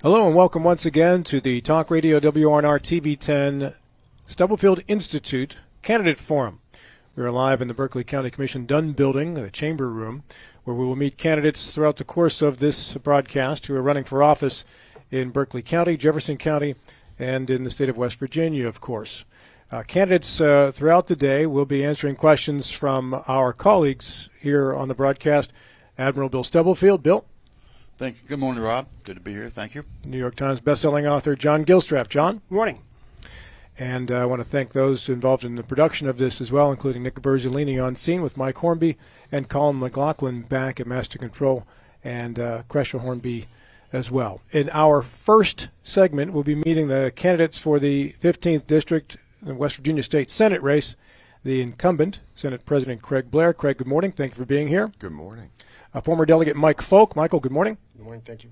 Hello and welcome once again to the Talk Radio WRNR TV10 Stubblefield Institute Candidate Forum. We are live in the Berkeley County Commission Dunn Building, the Chamber Room, where we will meet candidates throughout the course of this broadcast who are running for office in Berkeley County, Jefferson County, and in the state of West Virginia, of course. Candidates throughout the day will be answering questions from our colleagues here on the broadcast. Admiral Bill Stubblefield. Bill. Thank you. Good morning, Rob. Good to be here. Thank you. New York Times bestselling author John Gilstrap. John. Good morning. And I want to thank those involved in the production of this as well, including Nick Berzolini on scene with Mike Hornby and Colin McLaughlin back at Master Control, and Cresher Hornby as well. In our first segment, we'll be meeting the candidates for the 15th District in the West Virginia State Senate race, the incumbent, Senate President Craig Blair. Craig, good morning. Thank you for being here. Good morning. Former Delegate Mike Folk. Michael, good morning. Good morning. Thank you.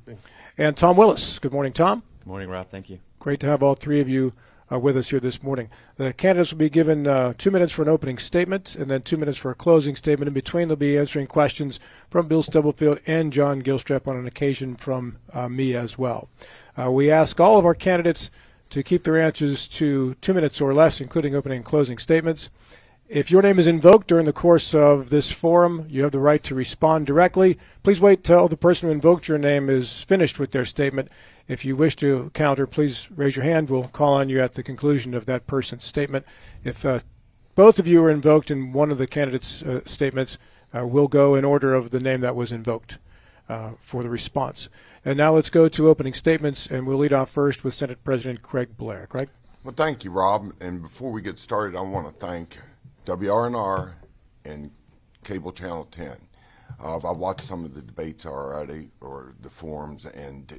And Tom Willis. Good morning, Tom. Good morning, Rob. Thank you. Great to have all three of you with us here this morning. The candidates will be given 2 minutes for an opening statement and then 2 minutes for a closing statement. In between, they'll be answering questions from Bill Stubblefield and John Gilstrap, on an occasion from me as well. We ask all of our candidates to keep their answers to 2 minutes or less, including opening and closing statements. If your name is invoked during the course of this forum, you have the right to respond directly. Please wait till the person who invoked your name is finished with their statement. If you wish to counter, please raise your hand. We'll call on you at the conclusion of that person's statement. If both of you are invoked in one of the candidates' statements, we'll go in order of the name that was invoked for the response. And now let's go to opening statements, and we'll lead off first with Senate President Craig Blair. Craig? Well, thank you, Rob. And before we get started, I want to thank WRNR and Cable Channel 10. I've watched some of the debates already, or the forums, and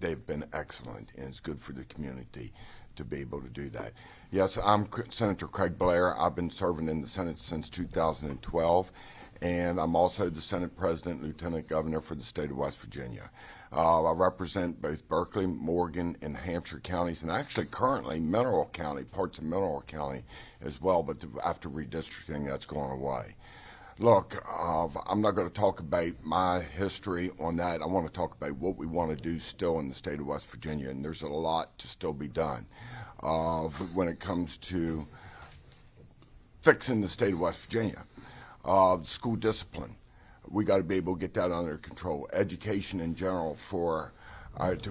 they've been excellent, and it's good for the community to be able to do that. Yes, I'm Senator Craig Blair. I've been serving in the Senate since 2012, and I'm also the Senate President, Lieutenant Governor for the state of West Virginia. I represent both Berkeley, Morgan, and Hampshire counties, and actually currently Mineral County, parts of Mineral County as well, but after redistricting, that's gone away. Look, I'm not going to talk about my history on that. I want to talk about what we want to do still in the state of West Virginia, and there's a lot to still be done when it comes to fixing the state of West Virginia. School discipline. We got to be able to get that under control. Education in general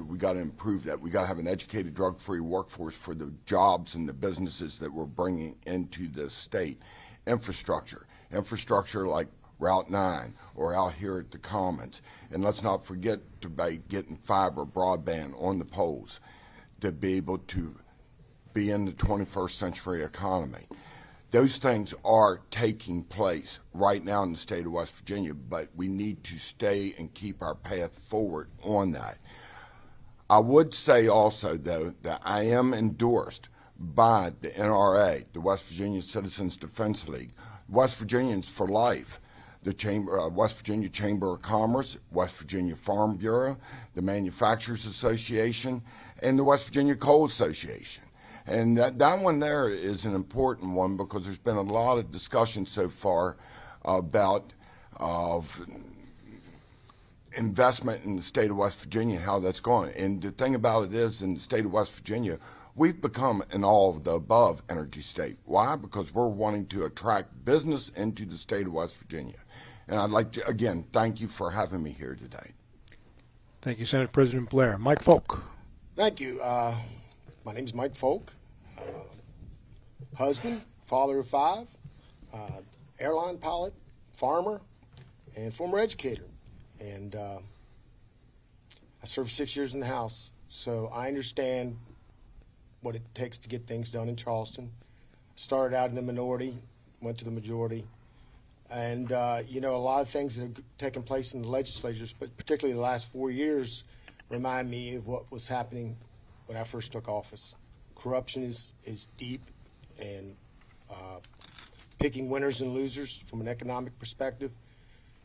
we got to improve that. We got to have an educated, drug-free workforce for the jobs and the businesses that we're bringing into this state. Infrastructure like Route 9 or out here at the Commons. And let's not forget about getting fiber broadband on the poles to be able to be in the 21st century economy. Those things are taking place right now in the state of West Virginia, but we need to stay and keep our path forward on that. I would say also, though, that I am endorsed by the NRA, the West Virginia Citizens Defense League, West Virginians for Life, the West Virginia Chamber of Commerce, West Virginia Farm Bureau, the Manufacturers Association, and the West Virginia Coal Association. And that one there is an important one because there's been a lot of discussion so far about investment in the state of West Virginia and how that's going. And the thing about it is, in the state of West Virginia, we've become an all-of-the-above energy state. Why? Because we're wanting to attract business into the state of West Virginia. And I'd like to, again, thank you for having me here today. Thank you, Senate President Blair. Mike Folk. Thank you. My name is Mike Folk. Husband, father of 5, airline pilot, farmer, and former educator. And I served 6 years in the House, so I understand what it takes to get things done in Charleston. Started out in the minority, went to the majority. And, a lot of things that have taken place in the legislatures, but particularly the last 4 years, remind me of what was happening when I first took office. Corruption is deep, and picking winners and losers from an economic perspective.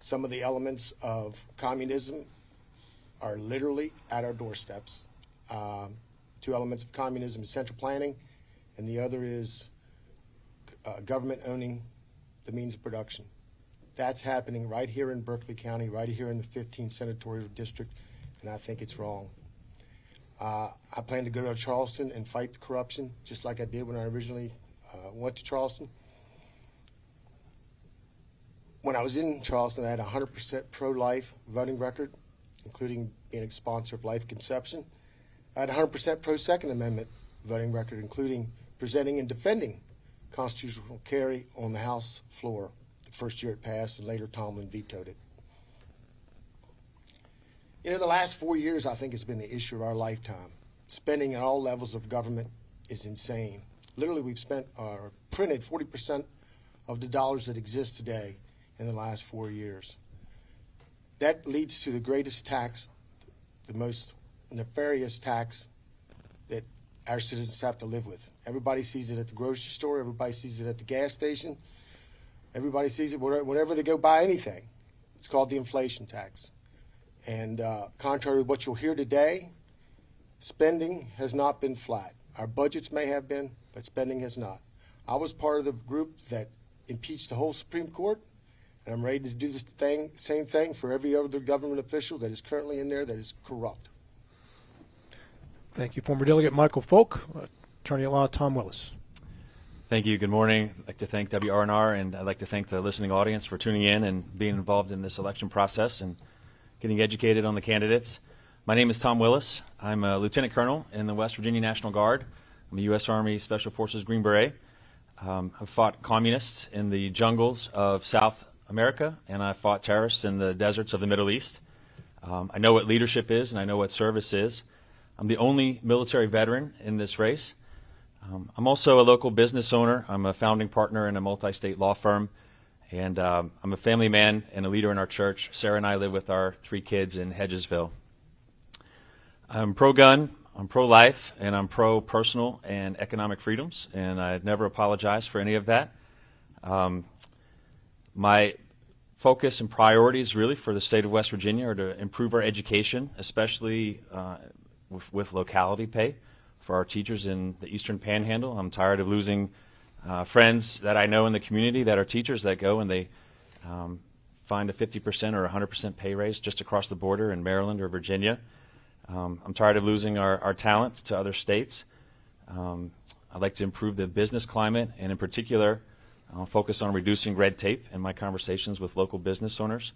Some of the elements of communism are literally at our doorsteps. 2 elements of communism is central planning, and the other is government owning the means of production. That's happening right here in Berkeley County, right here in the 15th Senatorial District, and I think it's wrong. I plan to go to Charleston and fight the corruption, just like I did when I originally went to Charleston. When I was in Charleston, I had a 100% pro-life voting record, including being a sponsor of life conception. I had a 100% pro-Second Amendment voting record, including presenting and defending constitutional carry on the House floor the first year it passed, and later Tomlin vetoed it. You know, the last 4 years, I think, has been the issue of our lifetime. Spending at all levels of government is insane. Literally, we've spent or printed 40% of the dollars that exist today in the last 4 years. That leads to the greatest tax, the most nefarious tax that our citizens have to live with. Everybody sees it at the grocery store. Everybody sees it at the gas station. Everybody sees it whenever they go buy anything. It's called the inflation tax. And contrary to what you'll hear today, spending has not been flat. Our budgets may have been, but spending has not. I was part of the group that impeached the whole Supreme Court, and I'm ready to do the same thing for every other government official that is currently in there that is corrupt. Thank you. Former Delegate Michael Folk, Attorney at Law Tom Willis. Thank you. Good morning. I'd like to thank WRNR, and I'd like to thank the listening audience for tuning in and being involved in this election process and getting educated on the candidates. My name is Tom Willis. I'm a Lieutenant Colonel in the West Virginia National Guard. I'm a U.S. Army Special Forces Green Beret. I've fought communists in the jungles of South America, and I fought terrorists in the deserts of the Middle East. I know what leadership is, and I know what service is. I'm the only military veteran in this race. I'm also a local business owner. I'm a founding partner in a multi-state law firm, and I'm a family man and a leader in our church. Sarah and I live with our 3 kids in Hedgesville. I'm pro-gun, I'm pro-life, and I'm pro-personal and economic freedoms, and I never apologize for any of that. My focus and priorities really for the state of West Virginia are to improve our education, especially with locality pay for our teachers in the Eastern Panhandle. I'm tired of losing friends that I know in the community that are teachers that go and they find a 50% or 100% pay raise just across the border in Maryland or Virginia. I'm tired of losing our talent to other states. I'd like to improve the business climate, and in particular, I'll focus on reducing red tape in my conversations with local business owners.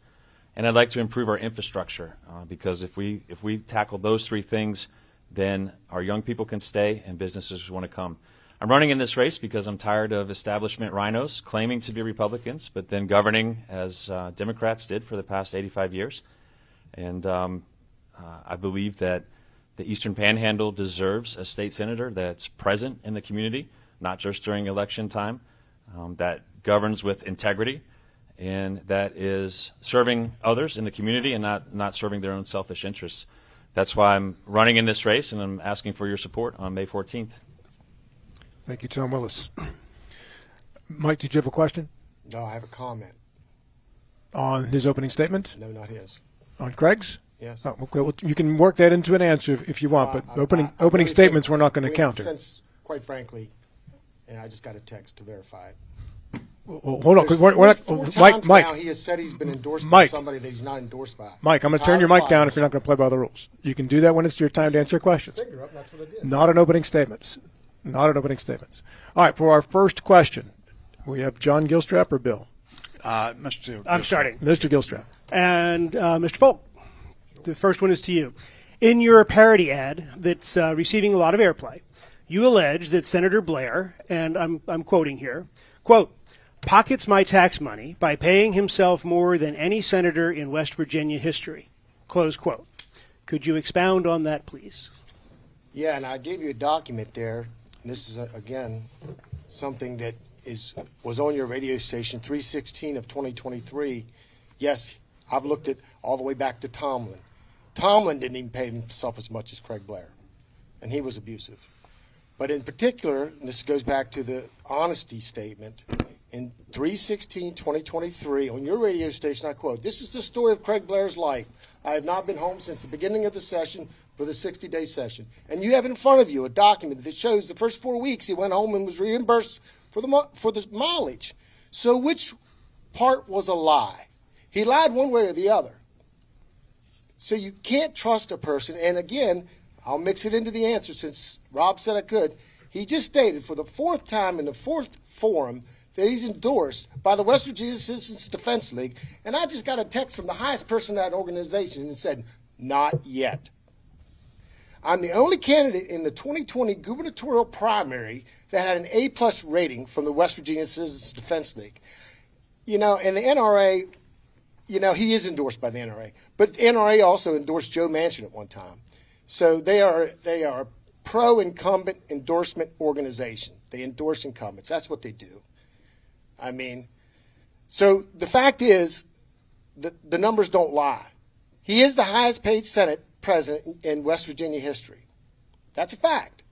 And I'd like to improve our infrastructure because if we tackle those 3 things, then our young people can stay and businesses want to come. I'm running in this race because I'm tired of establishment rhinos claiming to be Republicans, but then governing as Democrats did for the past 85 years. And I believe that the Eastern Panhandle deserves a state senator that's present in the community, not just during election time, that governs with integrity, and that is serving others in the community and not serving their own selfish interests. That's why I'm running in this race, and I'm asking for your support on May 14th. Thank you, Tom Willis. Mike, did you have a question? No, I have a comment. On his opening statement? No, not his. On Craig's? Yes. Oh, okay. Well, you can work that into an answer if you want, but opening really statements think we're not going to we- counter. Since, quite frankly, and I just got a text to verify it. Well, hold on, because we're not. Four Mike, times Mike, now he has said he's been endorsed Mike. by somebody that he's not endorsed by. Mike, I'm going to turn your mic down if you're not going to play by the rules. You can do that when it's your time to answer questions. Finger up, that's what I did. Not an opening statements. Not an opening statements. All right, for our first question, we have John Gilstrap or Bill? Mr. I'm starting. Mr. Gilstrap. And Mr. Folk, the first one is to you. In your parody ad that's receiving a lot of airplay, you allege that Senator Blair, and I'm quoting here, quote, pockets my tax money by paying himself more than any senator in West Virginia history, close quote. Could you expound on that, please? Yeah, and I gave you a document there. And this is, again, something that was on your radio station, 3/16 of 2023. Yes, I've looked at all the way back to Tomlin. Tomlin didn't even pay himself as much as Craig Blair, and he was abusive. But in particular, and this goes back to the honesty statement, in 3/16/2023, on your radio station, I quote, "This is the story of Craig Blair's life. I have not been home since the beginning of the session for the 60-day session." And you have in front of you a document that shows the first 4 weeks he went home and was reimbursed for the mileage. So which part was a lie? He lied one way or the other. So you can't trust a person. And again, I'll mix it into the answer since Rob said I could. He just stated for the fourth time in the fourth forum that he's endorsed by the West Virginia Citizens Defense League, and I just got a text from the highest person in that organization and said, not yet. I'm the only candidate in the 2020 gubernatorial primary that had an A-plus rating from the West Virginia Citizens Defense League. You know, and the NRA, you know, he is endorsed by the NRA, but the NRA also endorsed Joe Manchin at one time. So they are a pro-incumbent endorsement organization. They endorse incumbents. That's what they do. I mean, so the fact is, the numbers don't lie. He is the highest paid Senate president in West Virginia history. That's a fact.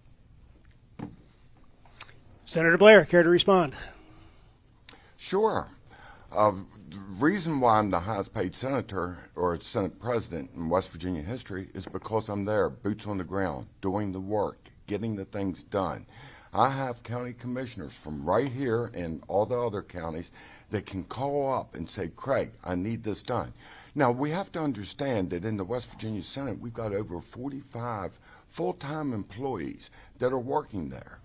Senator Blair, care to respond? Sure. The reason why I'm the highest paid senator or Senate president in West Virginia history is because I'm there, boots on the ground, doing the work, getting the things done. I have county commissioners from right here and all the other counties that can call up and say, Craig, I need this done. Now, we have to understand that in the West Virginia Senate, we've got over 45 full-time employees that are working there.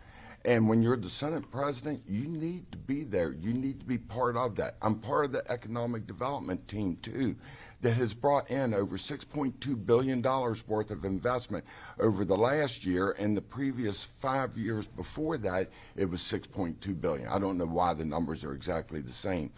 And when you're the Senate president, you need to be there. You need to be part of that. I'm part of the economic development team, too, that has brought in over $6.2 billion worth of investment over the last year, and the previous 5 years before that, it was $6.2 billion. I don't know why the numbers are exactly the same.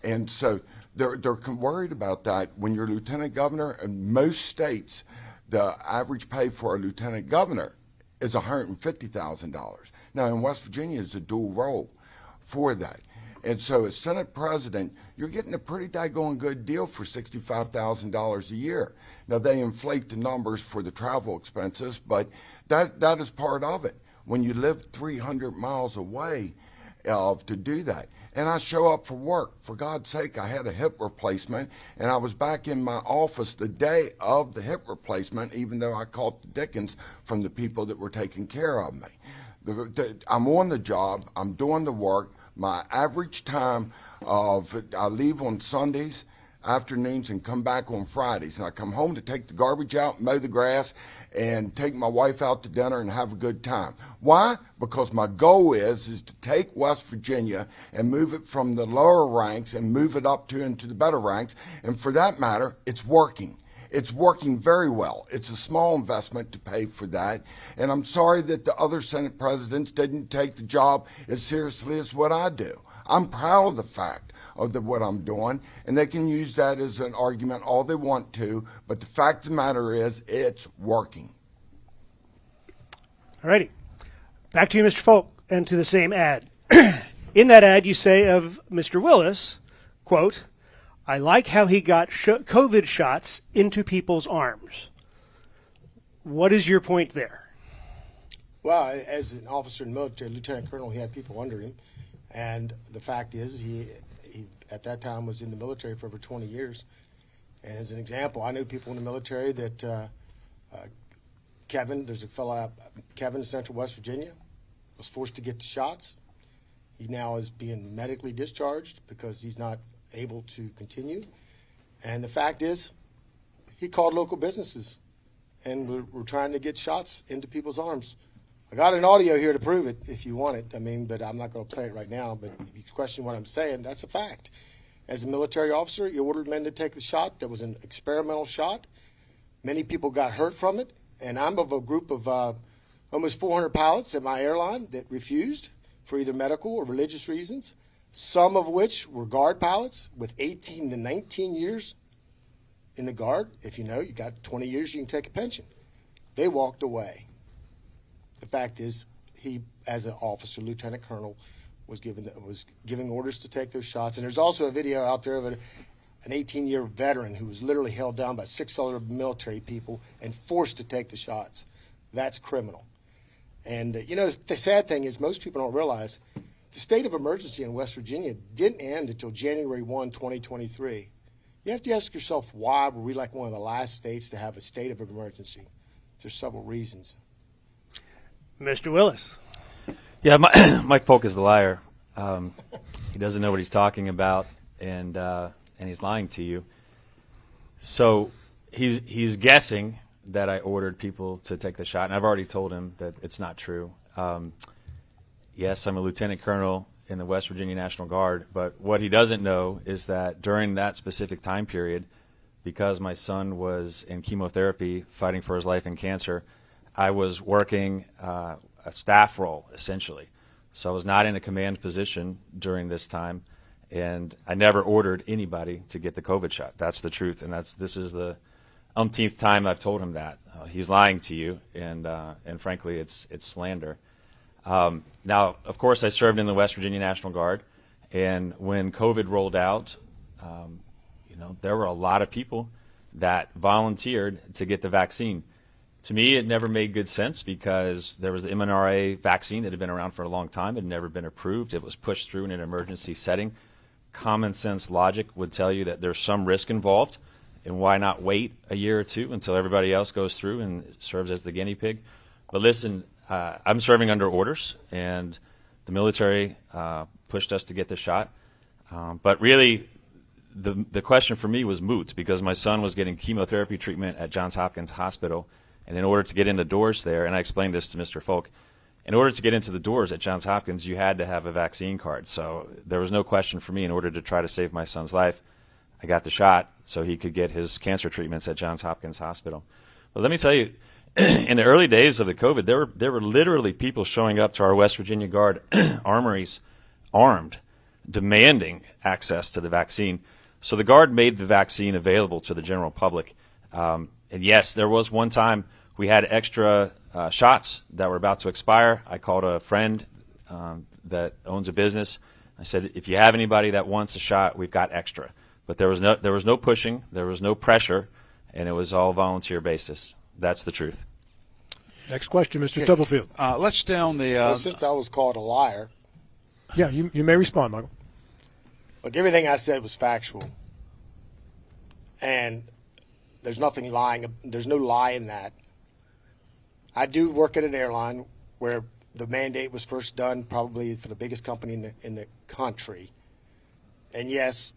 And so they're worried about that. When you're lieutenant governor, in most states, the average pay for a lieutenant governor is $150,000. Now, in West Virginia, it's a dual role for that. And so as Senate president, you're getting a pretty daggone good deal for $65,000 a year. Now, they inflate the numbers for the travel expenses, but that is part of it. When you live 300 miles away to do that. And I show up for work. For God's sake, I had a hip replacement, and I was back in my office the day of the hip replacement, even though I caught the dickens from the people that were taking care of me. I'm on the job. I'm doing the work. My average time I leave on Sundays afternoons and come back on Fridays. And I come home to take the garbage out, mow the grass, and take my wife out to dinner and have a good time. Why? Because my goal is to take West Virginia and move it from the lower ranks and move it up into the better ranks. And for that matter, it's working. It's working very well. It's a small investment to pay for that. And I'm sorry that the other Senate presidents didn't take the job as seriously as what I do. I'm proud of the fact of what I'm doing, and they can use that as an argument all they want to, but the fact of the matter is it's working. All righty. Back to you, Mr. Folk, and to the same ad. In that ad, you say of Mr. Willis, quote, I like how he got COVID shots into people's arms. What is your point there? Well, as an officer in the military, lieutenant colonel, he had people under him. And the fact is, he at that time was in the military for over 20 years. And as an example, I knew people in the military that Kevin, there's a fellow, Kevin in Central West Virginia, was forced to get the shots. He now is being medically discharged because he's not able to continue. And the fact is, he called local businesses, and we're trying to get shots into people's arms. I got an audio here to prove it if you want it. I mean, but I'm not going to play it right now. But if you question what I'm saying, that's a fact. As a military officer, you ordered men to take the shot. That was an experimental shot. Many people got hurt from it. And I'm of a group of almost 400 pilots at my airline that refused for either medical or religious reasons, some of which were Guard pilots with 18 to 19 years in the Guard. If you know, you got 20 years, you can take a pension. They walked away. The fact is, he, as an officer, lieutenant colonel, was giving orders to take those shots. And there's also a video out there of an 18-year veteran who was literally held down by 6 other military people and forced to take the shots. That's criminal. And, you know, the sad thing is most people don't realize the state of emergency in West Virginia didn't end until January 1, 2023. You have to ask yourself, why were we like one of the last states to have a state of emergency? There's several reasons. Mr. Willis. Yeah, Mike Polk is the liar. He doesn't know what he's talking about, and he's lying to you. So he's guessing that I ordered people to take the shot, and I've already told him that it's not true. Yes, I'm a lieutenant colonel in the West Virginia National Guard, but what he doesn't know is that during that specific time period, because my son was in chemotherapy fighting for his life in cancer, I was working a staff role, essentially. So I was not in a command position during this time, and I never ordered anybody to get the COVID shot. That's the truth, and this is the umpteenth time I've told him that. He's lying to you, and frankly, it's slander. Now, of course, I served in the West Virginia National Guard, and when COVID rolled out, there were a lot of people that volunteered to get the vaccine. To me, it never made good sense because there was the mRNA vaccine that had been around for a long time. It had never been approved. It was pushed through in an emergency setting. Common sense logic would tell you that there's some risk involved, and why not wait a year or two until everybody else goes through and serves as the guinea pig? But listen, I'm serving under orders, and the military pushed us to get the shot. But really, the question for me was moot because my son was getting chemotherapy treatment at Johns Hopkins Hospital, and in order to get in the doors there, and I explained this to Mr. Folk, in order to get into the doors at Johns Hopkins, you had to have a vaccine card. So there was no question for me in order to try to save my son's life. I got the shot so he could get his cancer treatments at Johns Hopkins Hospital. But let me tell you, in the early days of the COVID, there were literally people showing up to our West Virginia Guard armories armed, demanding access to the vaccine. So the Guard made the vaccine available to the general public. And yes, there was one time we had extra shots that were about to expire. I called a friend that owns a business. I said, if you have anybody that wants a shot, we've got extra. But there was no pushing, there was no pressure, and it was all volunteer basis. That's the truth. Next question, Mr. Stubblefield. Let's stay on the. Well, since I was called a liar, Yeah, you may respond, Michael. look, everything I said was factual, and there's nothing lying. There's no lie in that. I do work at an airline where the mandate was first done, probably for the biggest company in the country, and yes,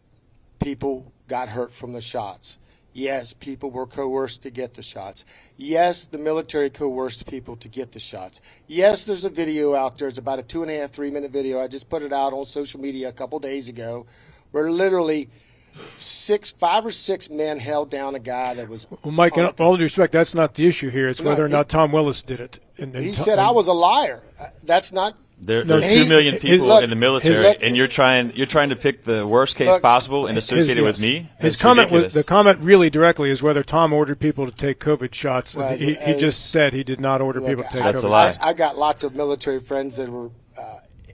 people got hurt from the shots. Yes, people were coerced to get the shots. Yes, the military coerced people to get the shots. Yes, there's a video out there. It's about a 2.5, 3-minute video. I just put it out on social media a couple days ago where literally 5 or 6 men held down a guy that was. Well, Mike, in all due respect, that's not the issue here. It's whether or not Tom Willis did it. He said I was a liar. That's not. There's No, 2 million people look, in the military, look, and you're trying to pick the worst case look, possible and associate it with yes. me. His That's comment ridiculous. was the comment really directly is whether Tom ordered people to take COVID shots. Well, He just said he did not order people to take That's COVID a lie. shots. I got lots of military friends that were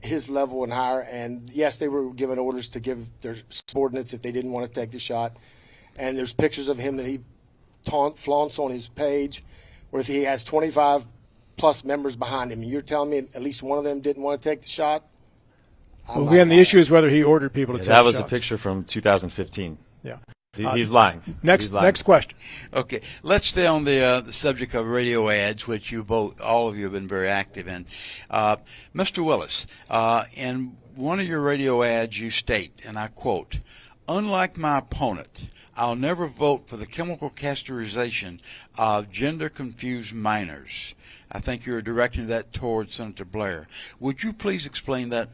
his level and higher, and yes, they were given orders to give their subordinates if they didn't want to take the shot. And there's pictures of him that he flaunts on his page where he has 25 plus members behind him. And you're telling me at least one of them didn't want to take the shot? Well, again, the issue is whether he ordered people to take that was shots. a picture from 2015. Yeah. He's lying. Next He's lying. question. Okay, let's stay on the subject of radio ads, which all of you have been very active in. Mr. Willis, in one of your radio ads, you state, and I quote, "Unlike my opponent, I'll never vote for the chemical castorization of gender-confused minors." I think you're directing that towards Senator Blair. Would you please explain that?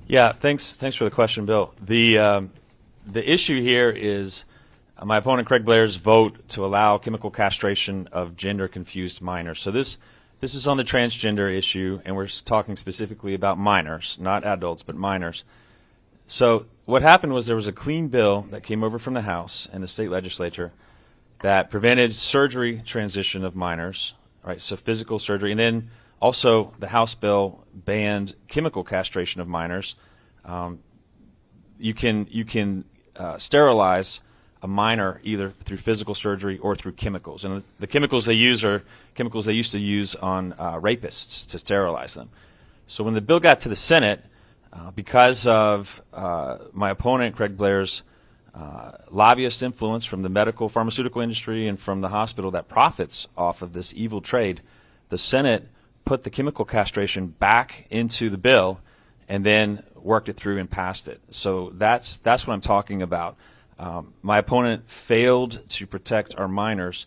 Yeah, thanks for the question, Bill. The issue here is my opponent Craig Blair's vote to allow chemical castration of gender-confused minors. So this is on the transgender issue, and we're talking specifically about minors, not adults, but minors. So what happened was there was a clean bill that came over from the House and the state legislature that prevented surgery transition of minors, right? So physical surgery, and then also the House bill banned chemical castration of minors. You can sterilize a minor either through physical surgery or through chemicals, and the chemicals they use are chemicals they used to use on rapists to sterilize them. So when the bill got to the Senate, because of my opponent Craig Blair's lobbyist influence from the medical pharmaceutical industry and from the hospital that profits off of this evil trade, the Senate put the chemical castration back into the bill and then worked it through and passed it. So that's what I'm talking about. My opponent failed to protect our minors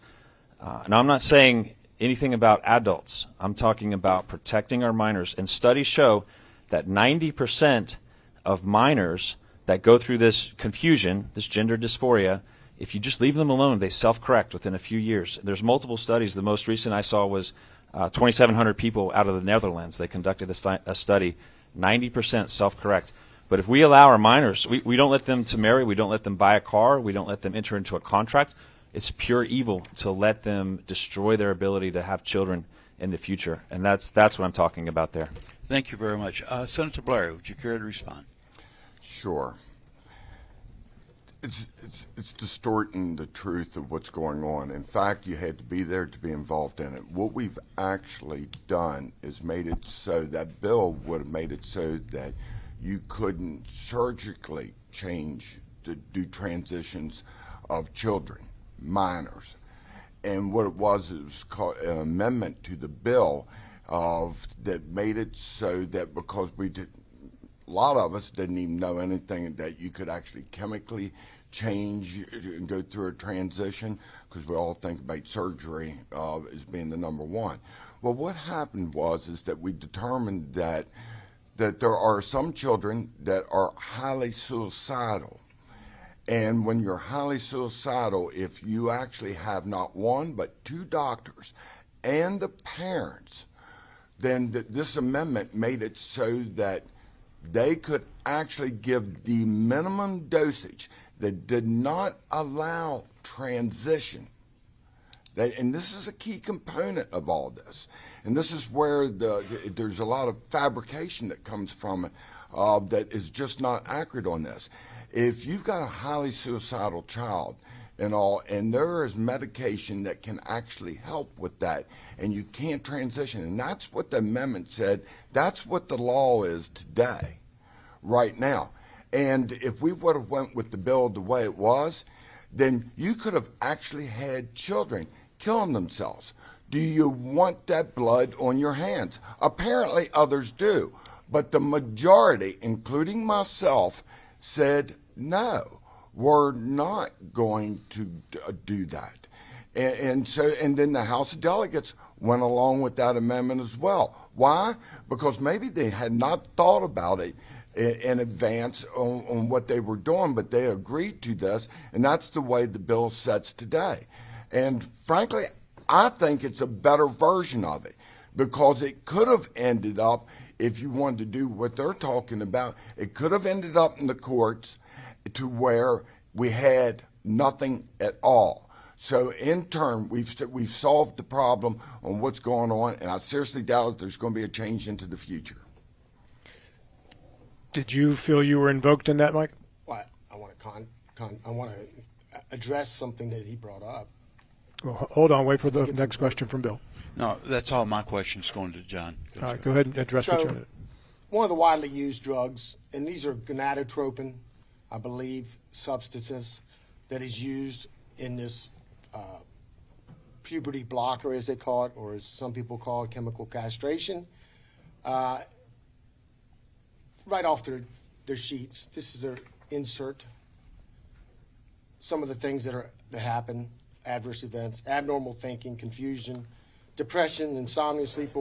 Now, I'm not saying anything about adults. I'm talking about protecting our minors. And studies show that 90% of minors that go through this confusion, this gender dysphoria, if you just leave them alone, they self-correct within a few years. There's multiple studies. The most recent I saw was 2,700 people out of the Netherlands. They conducted a study, 90% self-correct. But if we allow our minors, we don't let them to marry, we don't let them buy a car, we don't let them enter into a contract, it's pure evil to let them destroy their ability to have children in the future. And that's what I'm talking about there. Thank you very much. Senator Blair, would you care to respond? Sure. It's distorting the truth of what's going on. In fact, you had to be there to be involved in it. What we've actually done is made it so that bill would have made it so that you couldn't surgically change to do transitions of children, minors. And what it was called an amendment to the bill that made it so that because a lot of us didn't even know anything that you could actually chemically change and go through a transition, because we all think about surgery as being the number one. Well, what happened is that we determined that there are some children that are highly suicidal. And when you're highly suicidal, if you actually have not one but two doctors and the parents, then this amendment made it so that they could actually give the minimum dosage that did not allow transition. And this is a key component of all this. And this is where there's a lot of fabrication that comes from it that is just not accurate on this. If you've got a highly suicidal child and there is medication that can actually help with that, and you can't transition, and that's what the amendment said, that's what the law is today, right now. And if we would have went with the bill the way it was, then you could have actually had children killing themselves. Do you want that blood on your hands? Apparently others do, but the majority, including myself, said no, we're not going to do that. And then the House of Delegates went along with that amendment as well. Why? Because maybe they had not thought about it in advance on what they were doing, but they agreed to this, and that's the way the bill sets today. And frankly, I think it's a better version of it, because it could have ended up, if you wanted to do what they're talking about, it could have ended up in the courts to where we had nothing at all. So in turn, we've solved the problem on what's going on, and I seriously doubt that there's going to be a change into the future. Did you feel you were invoked in that, Mike? Well, I want to address something that he brought up. Well, hold on. Wait for the next question from Bill. No, that's all my questions going to John. All right, go ahead and address what you're. One of the widely used drugs, and these are gonadotropin, I believe, substances that is used in this puberty blocker, as they call it, or as some people call it, chemical castration. Right off their sheets, this is their insert. Some of the things that happen: adverse events, abnormal thinking, confusion, depression, insomnia, sleep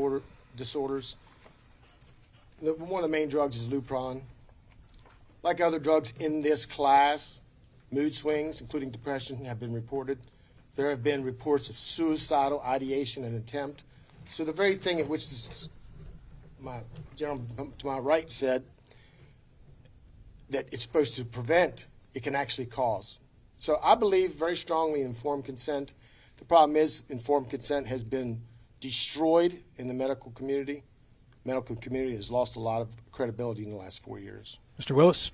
disorders. One of the main drugs is Lupron. Like other drugs in this class, mood swings, including depression, have been reported. There have been reports of suicidal ideation and attempt. So the very thing at which my gentleman to my right said that it's supposed to prevent, it can actually cause. So I believe very strongly in informed consent. The problem is informed consent has been destroyed in the medical community. Medical community has lost a lot of credibility in the last 4 years. Mr. Willis?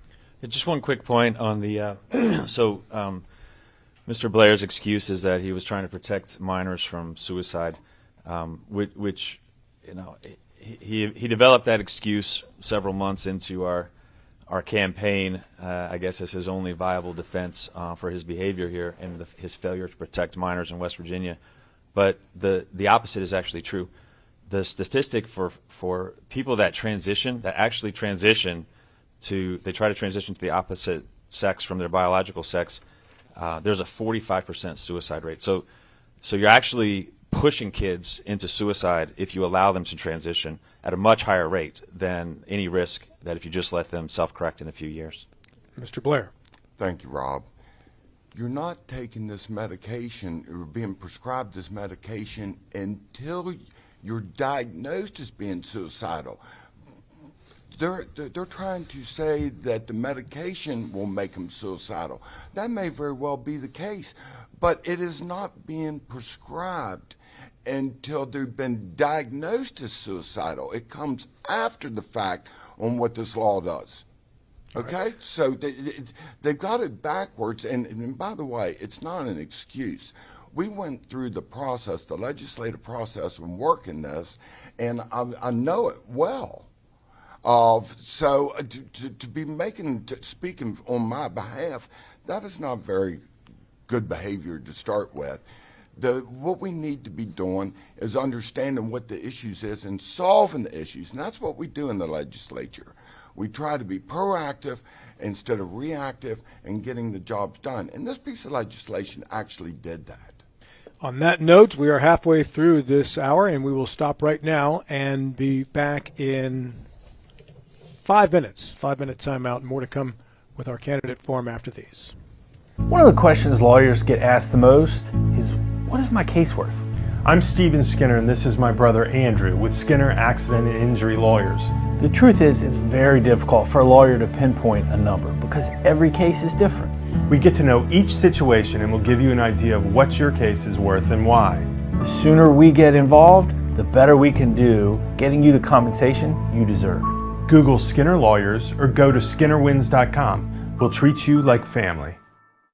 Just one quick point on the Mr. Blair's excuse is that he was trying to protect minors from suicide, which he developed that excuse several months into our campaign, I guess, as his only viable defense for his behavior here and his failure to protect minors in West Virginia. But the opposite is actually true. The statistic for people that actually transition they try to transition to the opposite sex from their biological sex, there's a 45% suicide rate. So So you're actually pushing kids into suicide if you allow them to transition at a much higher rate than any risk that if you just let them self-correct in a few years. Mr. Blair. Thank you, Rob. You're not taking this medication or being prescribed this medication until you're diagnosed as being suicidal. They're trying to say that the medication will make them suicidal. That may very well be the case, but it is not being prescribed until they've been diagnosed as suicidal. It comes after the fact on what this law does. Okay? Right. So they've got it backwards, and by the way, it's not an excuse. We went through the process, the legislative process, when working this, and I know it well. So to be speaking on my behalf, that is not very good behavior to start with. What we need to be doing is understanding what the issues is and solving the issues, and that's what we do in the legislature. We try to be proactive instead of reactive and getting the jobs done, and this piece of legislation actually did that. On that note, we are halfway through this hour, and we will stop right now and be back in 5 minutes. 5-minute timeout, and more to come with our candidate forum after these. One of the questions lawyers get asked the most is, what is my case worth? I'm Stephen Skinner, and this is my brother Andrew with Skinner Accident and Injury Lawyers. The truth is, it's very difficult for a lawyer to pinpoint a number because every case is different. We get to know each situation and we'll give you an idea of what your case is worth and why. The sooner we get involved, the better we can do getting you the compensation you deserve. Google Skinner Lawyers or go to skinnerwins.com. We'll treat you like family.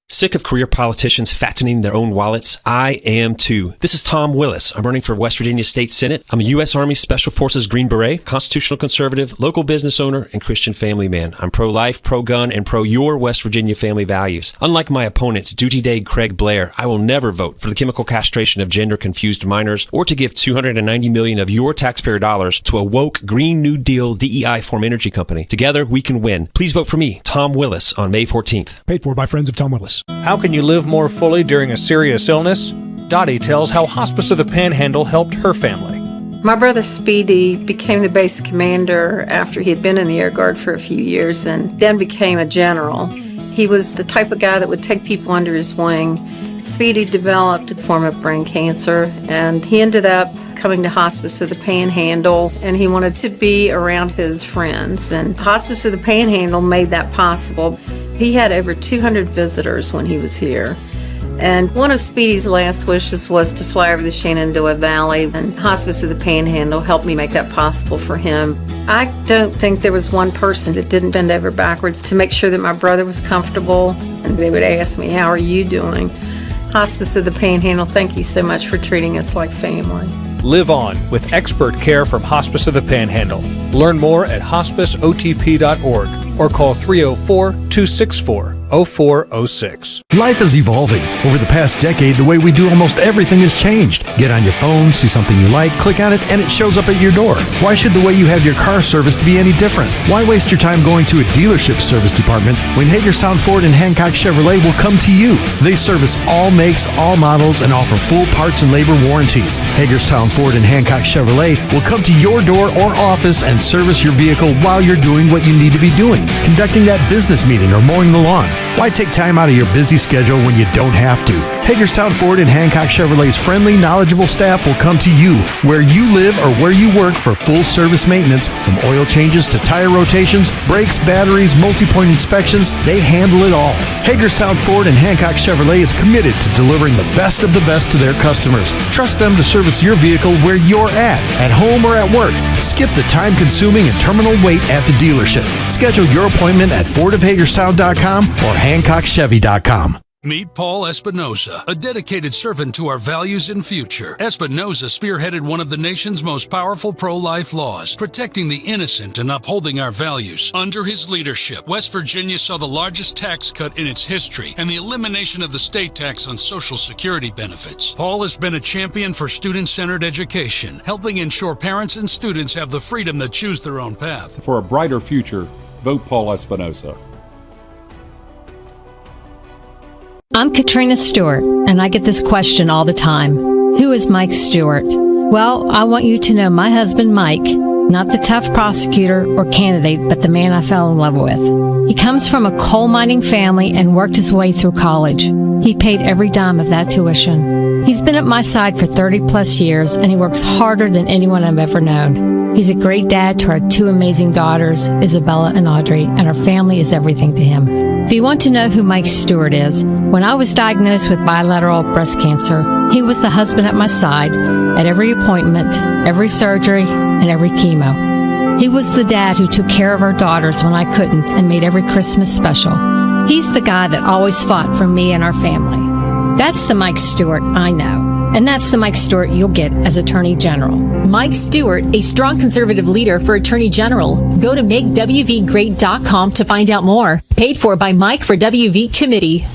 Sick of career politicians fattening their own wallets? I am too. This is Tom Willis. I'm running for West Virginia State Senate. I'm a U.S. Army Special Forces Green Beret, constitutional conservative, local business owner, and Christian family man. I'm pro-life, pro-gun, and pro-your West Virginia family values. Unlike my opponent, Duty Day Craig Blair, I will never vote for the chemical castration of gender-confused minors or to give $290 million of your taxpayer dollars to a woke Green New Deal DEI form energy company. Together, we can win. Please vote for me, Tom Willis, on May 14th. Paid for by friends of Tom Willis. How can you live more fully during a serious illness? Dottie tells how Hospice of the Panhandle helped her family. My brother Speedy became the base commander after he had been in the Air Guard for a few years and then became a general. He was the type of guy that would take people under his wing. Speedy developed a form of brain cancer, and he ended up coming to Hospice of the Panhandle, and he wanted to be around his friends, and Hospice of the Panhandle made that possible. He had over 200 visitors when he was here, and one of Speedy's last wishes was to fly over the Shenandoah Valley, and Hospice of the Panhandle helped me make that possible for him. I don't think there was one person that didn't bend over backwards to make sure that my brother was comfortable, and they would ask me, "How are you doing?" Hospice of the Panhandle, thank you so much for treating us like family. Live on with expert care from Hospice of the Panhandle. Learn more at hospiceotp.org or call 304-264-0406. Life is evolving. Over the past decade, the way we do almost everything has changed. Get on your phone, see something you like, click on it, and it shows up at your door. Why should the way you have your car serviced be any different? Why waste your time going to a dealership service department when Hagerstown Ford and Hancock Chevrolet will come to you? They service all makes, all models, and offer full parts and labor warranties. Hagerstown Ford and Hancock Chevrolet will come to your door or office and service your vehicle while you're doing what you need to be doing, conducting that business meeting or mowing the lawn. Why take time out of your busy schedule when you don't have to? Hagerstown Ford and Hancock Chevrolet's friendly, knowledgeable staff will come to you where you live or where you work for full service maintenance, from oil changes to tire rotations, brakes, batteries, multi-point inspections. They handle it all. Hagerstown Ford and Hancock Chevrolet is committed to delivering the best of the best to their customers. Trust them to service your vehicle where you're at home or at work. Skip the time-consuming and terminal wait at the dealership. Schedule your appointment at fordofhagerstown.com or hancockchevy.com. Meet Paul Espinoza, a dedicated servant to our values and future. Espinoza spearheaded one of the nation's most powerful pro-life laws, protecting the innocent and upholding our values. Under his leadership, West Virginia saw the largest tax cut in its history and the elimination of the state tax on Social Security benefits. Paul has been a champion for student-centered education, helping ensure parents and students have the freedom to choose their own path. For a brighter future, vote Paul Espinoza. I'm Katrina Stewart, and I get this question all the time. Who is Mike Stewart? Well, I want you to know my husband, Mike, not the tough prosecutor or candidate, but the man I fell in love with. He comes from a coal mining family and worked his way through college. He paid every dime of that tuition. He's been at my side for 30 plus years, and he works harder than anyone I've ever known. He's a great dad to our two amazing daughters, Isabella and Audrey, and our family is everything to him. If you want to know who Mike Stewart is, when I was diagnosed with bilateral breast cancer, he was the husband at my side at every appointment, every surgery, and every chemo. He was the dad who took care of our daughters when I couldn't and made every Christmas special. He's the guy that always fought for me and our family. That's the Mike Stewart I know. And that's the Mike Stewart you'll get as Attorney General. Mike Stewart, a strong conservative leader for Attorney General. Go to makewvgreat.com to find out more. Paid for by Mike for WV Committee.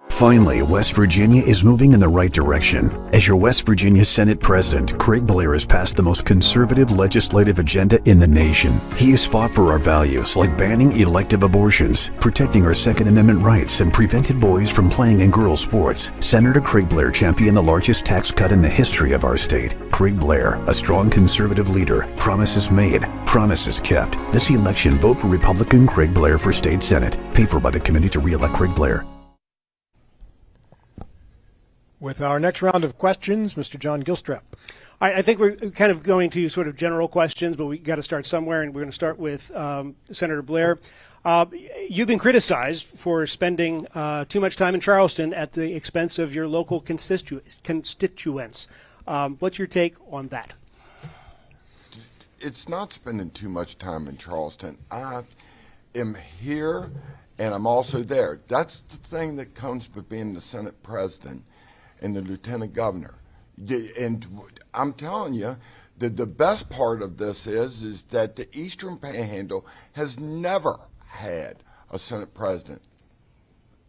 Finally, West Virginia is moving in the right direction. As your West Virginia Senate President, Craig Blair has passed the most conservative legislative agenda in the nation. He has fought for our values like banning elective abortions, protecting our Second Amendment rights, and prevented boys from playing in girls' sports. Senator Craig Blair championed the largest tax cut in the history of our state. Craig Blair, a strong conservative leader. Promises made, promises kept. This election, vote for Republican Craig Blair for State Senate. Paid for by the committee to re-elect Craig Blair. With our next round of questions, Mr. John Gilstrap. I think we're kind of going to sort of general questions, but we got to start somewhere, and we're going to start with Senator Blair. You've been criticized for spending too much time in Charleston at the expense of your local constituents. What's your take on that? It's not spending too much time in Charleston. I am here, and I'm also there. That's the thing that comes with being the Senate President and the Lieutenant Governor. And I'm telling you, the best part of this is that the Eastern Panhandle has never had a Senate President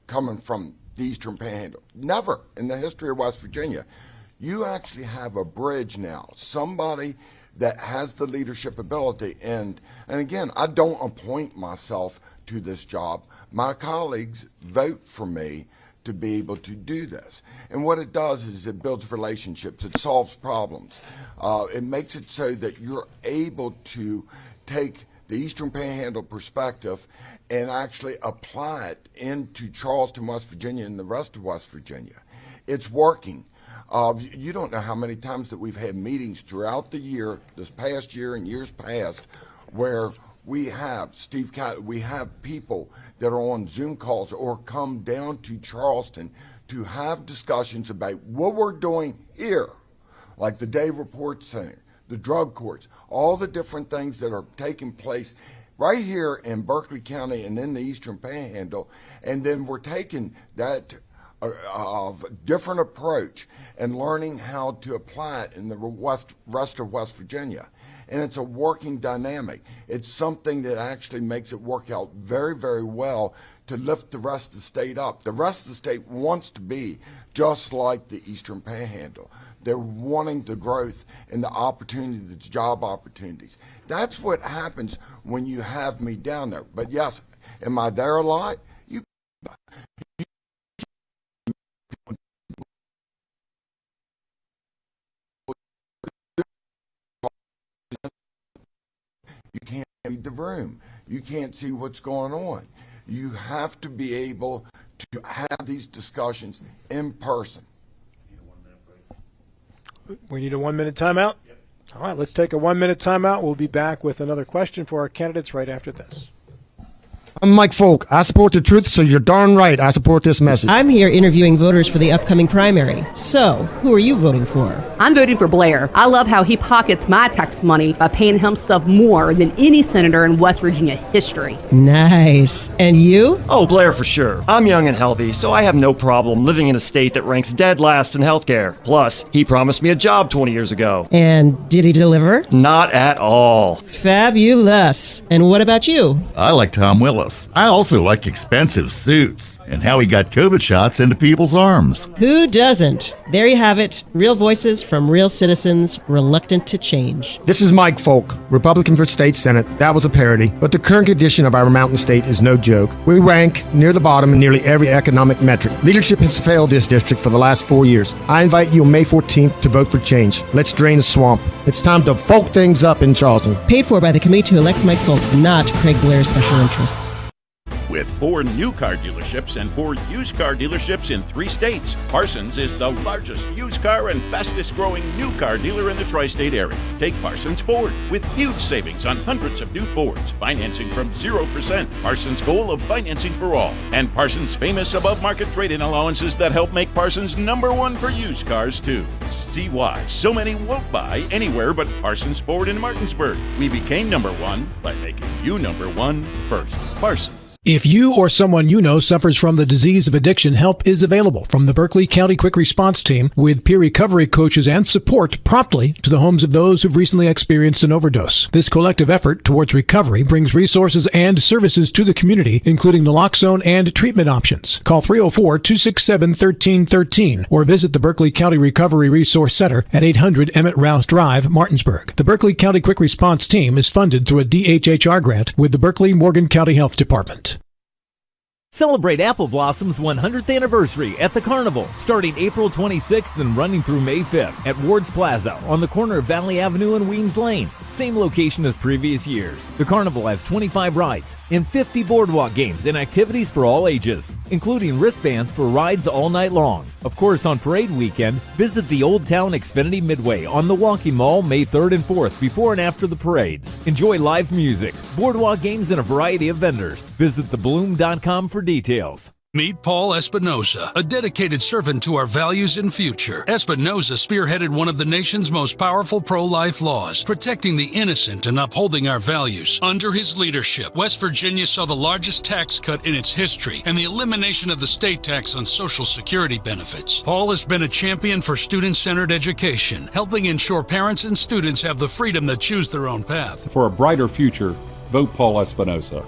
coming from the Eastern Panhandle. Never in the history of West Virginia. You actually have a bridge now, somebody that has the leadership ability. And again, I don't appoint myself to this job. My colleagues vote for me to be able to do this. And what it does is it builds relationships, it solves problems. It makes it so that you're able to take the Eastern Panhandle perspective and actually apply it into Charleston, West Virginia, and the rest of West Virginia. It's working. You don't know how many times that we've had meetings throughout the year, this past year and years past, where we have people that are on Zoom calls or come down to Charleston to have discussions about what we're doing here, like the Day Report Center, the drug courts, all the different things that are taking place right here in Berkeley County and in the Eastern Panhandle, and then we're taking that different approach and learning how to apply it in the rest of West Virginia. And it's a working dynamic. It's something that actually makes it work out very, very well to lift the rest of the state up. The rest of the state wants to be just like the Eastern Panhandle. They're wanting the growth and the opportunity, the job opportunities. That's what happens when you have me down there. But yes, am I there a lot? You can't read the room. You can't see what's going on. You have to be able to have these discussions in person. We need a 1 minute timeout? Yep. All right, let's take a 1 minute timeout. We'll be back with another question for our candidates right after this. I'm Mike Folk. I support the truth, so you're darn right I support this message. I'm here interviewing voters for the upcoming primary. So, who are you voting for? I'm voting for Blair. I love how he pockets my tax money by paying himself more than any senator in West Virginia history. Nice. And you? Oh, Blair for sure. I'm young and healthy, so I have no problem living in a state that ranks dead last in healthcare. Plus, he promised me a job 20 years ago. And did he deliver? Not at all. Fabulous. And what about you? I like Tom Willis. Willis. I also like expensive suits and how he got COVID shots into people's arms. Who doesn't? There you have it. Real voices from real citizens reluctant to change. This is Mike Folk, Republican for State Senate. That was a parody, but the current condition of our mountain state is no joke. We rank near the bottom in nearly every economic metric. Leadership has failed this district for the last 4 years. I invite you on May 14th to vote for change. Let's drain the swamp. It's time to folk things up in Charleston. Paid for by the committee to elect Mike Folk, not Craig Blair's special interests. With 4 new car dealerships and 4 used car dealerships in 3 states, Parsons is the largest used car and fastest growing new car dealer in the tri-state area. Take Parsons Ford with huge savings on hundreds of new Fords, financing from 0%, Parsons' goal of financing for all, and Parsons' famous above-market trade-in allowances that help make Parsons #1 for used cars too. See why so many won't buy anywhere but Parsons Ford in Martinsburg. We became #1 by making you #1 first. Parsons. If you or someone you know suffers from the disease of addiction, help is available from the Berkeley County Quick Response Team with peer recovery coaches and support promptly to the homes of those who've recently experienced an overdose. This collective effort towards recovery brings resources and services to the community, including naloxone and treatment options. Call 304-267-1313 or visit the Berkeley County Recovery Resource Center at 800 Emmett Rouse Drive, Martinsburg. The Berkeley County Quick Response Team is funded through a DHHR grant with the Berkeley-Morgan County Health Department. Celebrate Apple Blossom's 100th anniversary at the Carnival, starting April 26th and running through May 5th at Ward's Plaza on the corner of Valley Avenue and Weems Lane. Same location as previous years. The Carnival has 25 rides and 50 boardwalk games and activities for all ages, including wristbands for rides all night long. Of course, on parade weekend, visit the Old Town Xfinity Midway on the Walking Mall May 3rd and 4th before and after the parades. Enjoy live music, boardwalk games, and a variety of vendors. Visit thebloom.com for details. Meet Paul Espinosa, a dedicated servant to our values and future. Espinosa spearheaded one of the nation's most powerful pro-life laws, protecting the innocent and upholding our values. Under his leadership, West Virginia saw the largest tax cut in its history and the elimination of the state tax on Social Security benefits. Paul has been a champion for student-centered education, helping ensure parents and students have the freedom to choose their own path. For a brighter future, vote Paul Espinosa.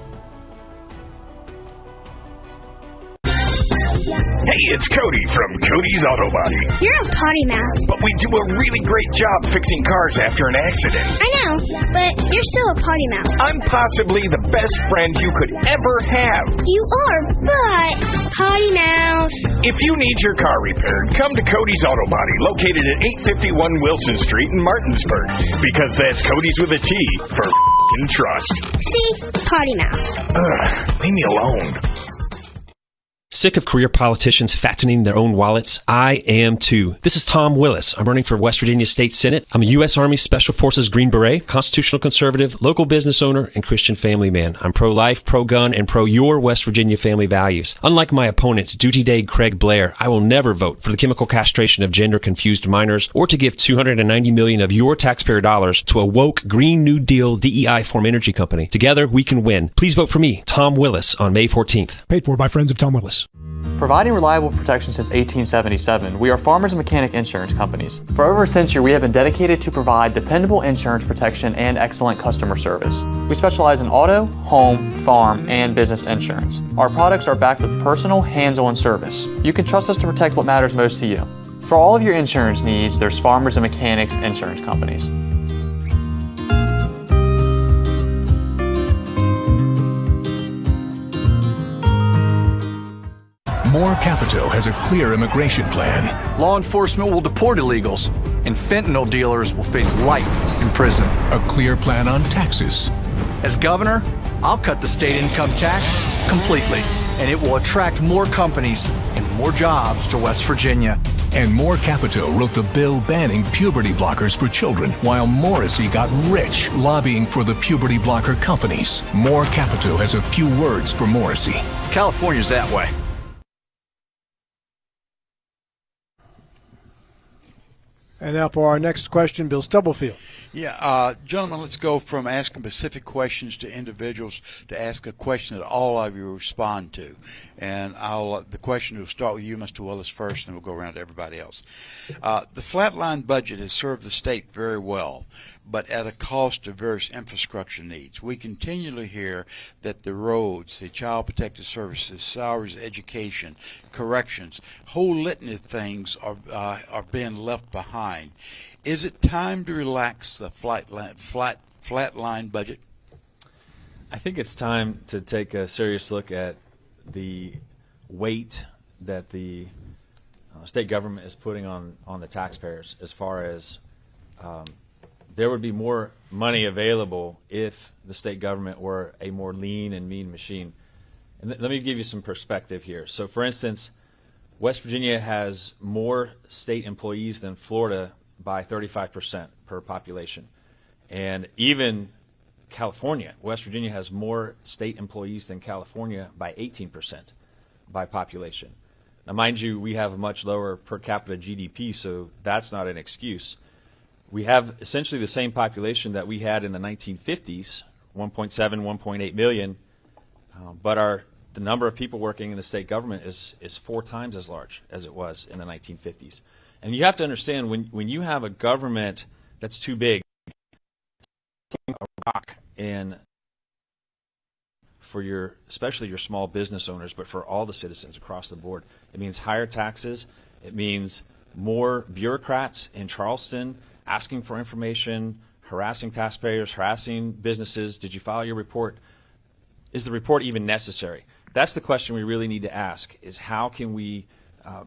Hey, it's Cody from Cody's Auto Body. You're a potty mouth. But we do a really great job fixing cars after an accident. I know, but you're still a potty mouth. I'm possibly the best friend you could ever have. You are, but potty mouth. If you need your car repaired, come to Cody's Auto Body, located at 851 Wilson Street in Martinsburg. Because that's Cody's with a T for f***ing trust. See? Potty mouth. Leave me alone. Sick of career politicians fattening their own wallets? I am too. This is Tom Willis. I'm running for West Virginia State Senate. I'm a U.S. Army Special Forces Green Beret, constitutional conservative, local business owner, and Christian family man. I'm pro-life, pro-gun, and pro-your West Virginia family values. Unlike my opponent, Duty Day Craig Blair, I will never vote for the chemical castration of gender-confused minors or to give $290 million of your taxpayer dollars to a woke Green New Deal DEI form energy company. Together, we can win. Please vote for me, Tom Willis, on May 14th. Paid for by friends of Tom Willis. Providing reliable protection since 1877, we are Farmers and Mechanic Insurance Companies. For over a century, we have been dedicated to provide dependable insurance protection and excellent customer service. We specialize in auto, home, farm, and business insurance. Our products are backed with personal, hands-on service. You can trust us to protect what matters most to you. For all of your insurance needs, there's Farmers and Mechanics Insurance Companies. More Capito has a clear immigration plan. Law enforcement will deport illegals, and fentanyl dealers will face life in prison. A clear plan on taxes. As governor, I'll cut the state income tax completely, and it will attract more companies and more jobs to West Virginia. And More Capito wrote the bill banning puberty blockers for children, while Morrissey got rich lobbying for the puberty blocker companies. More Capito has a few words for Morrissey. California's that way. And now for our next question, Bill Stubblefield. Yeah, gentlemen, let's go from asking specific questions to individuals to ask a question that all of you respond to. And the question will start with you, Mr. Willis, first, and then we'll go around to everybody else. The flatline budget has served the state very well, but at a cost of various infrastructure needs. We continually hear that the roads, the child protective services, salaries, education, corrections, whole litany of things are being left behind. Is it time to relax the flatline budget? I think it's time to take a serious look at the weight that the state government is putting on the taxpayers, as far as there would be more money available if the state government were a more lean and mean machine. And let me give you some perspective here. So, for instance, West Virginia has more state employees than Florida by 35% per population. And even California, West Virginia has more state employees than California by 18% by population. Now, mind you, we have a much lower per capita GDP, so that's not an excuse. We have essentially the same population that we had in the 1950s, 1.7, 1.8 million, but the number of people working in the state government is 4 times as large as it was in the 1950s. And you have to understand, when you have a government that's too big, a rock in for especially your small business owners, but for all the citizens across the board, it means higher taxes. It means more bureaucrats in Charleston asking for information, harassing taxpayers, harassing businesses. Did you file your report? Is the report even necessary? That's the question we really need to ask, is how can we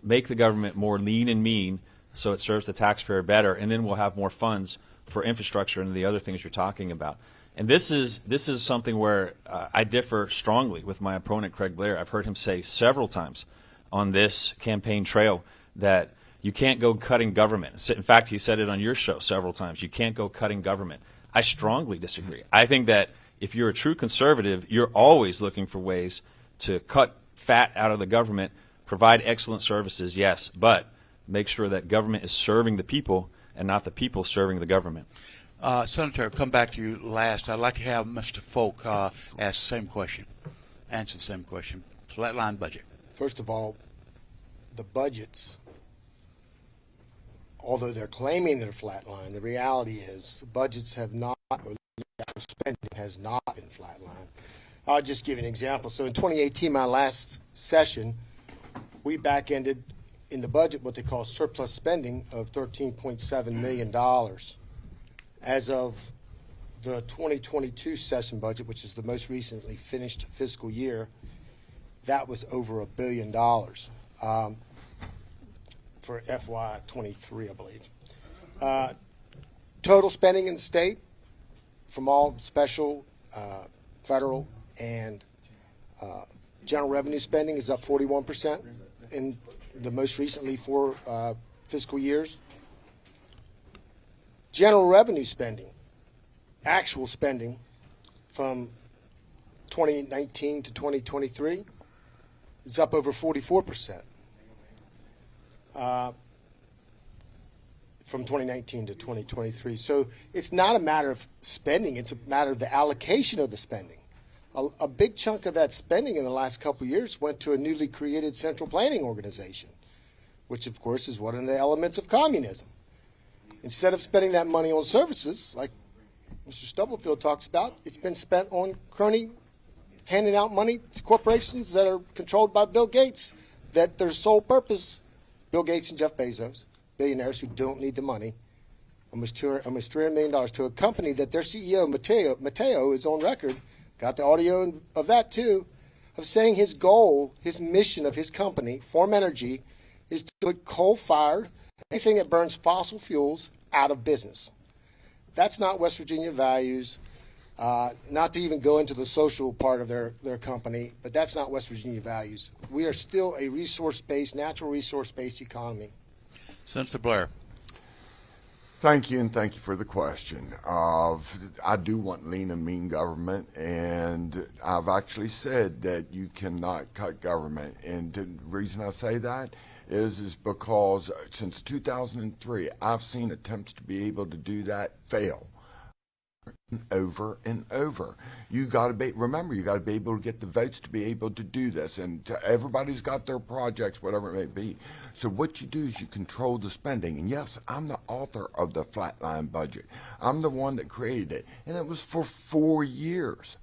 make the government more lean and mean so it serves the taxpayer better, and then we'll have more funds for infrastructure and the other things you're talking about. And this is something where I differ strongly with my opponent, Craig Blair. I've heard him say several times on this campaign trail that you can't go cutting government. In fact, he said it on your show several times. You can't go cutting government. I strongly disagree. I think that if you're a true conservative, you're always looking for ways to cut fat out of the government, provide excellent services, yes, but make sure that government is serving the people and not the people serving the government. Senator, I'll come back to you last. I'd like to have Mr. Folk ask the same question, answer the same question. Flatline budget. First of all, the budgets, although they're claiming they're flatline, the reality is the budgets have not, or the actual spending has not been flatline. I'll just give you an example. So in 2018, my last session, we back-ended in the budget what they call surplus spending of $13.7 million. As of the 2022 session budget, which is the most recently finished fiscal year, that was over $1 billion for FY23, I believe. Total spending in the state from all special, federal, and general revenue spending is up 41% in the most recently 4 fiscal years. General revenue spending, actual spending from 2019 to 2023 is up over 44%. From 2019 to 2023. So it's not a matter of spending, it's a matter of the allocation of the spending. A big chunk of that spending in the last couple of years went to a newly created central planning organization, which of course is one of the elements of communism. Instead of spending that money on services, like Mr. Stubblefield talks about, it's been spent on crony handing out money to corporations that are controlled by Bill Gates, that their sole purpose, Bill Gates and Jeff Bezos, billionaires who don't need the money, almost $300 million to a company that their CEO, Matteo, is on record, got the audio of that too, of saying his goal, his mission of his company, Form Energy, is to put coal-fired, anything that burns fossil fuels, out of business. That's not West Virginia values, not to even go into the social part of their company, but that's not West Virginia values. We are still a resource-based, natural resource-based economy. Senator Blair. Thank you, and thank you for the question. I do want lean and mean government, and I've actually said that you cannot cut government. And the reason I say that is because since 2003, I've seen attempts to be able to do that fail. over and over. You got to be, remember, you got to be able to get the votes to be able to do this, and everybody's got their projects, whatever it may be. So what you do is you control the spending. And yes, I'm the author of the flatline budget. I'm the one that created it, and it was for 4 years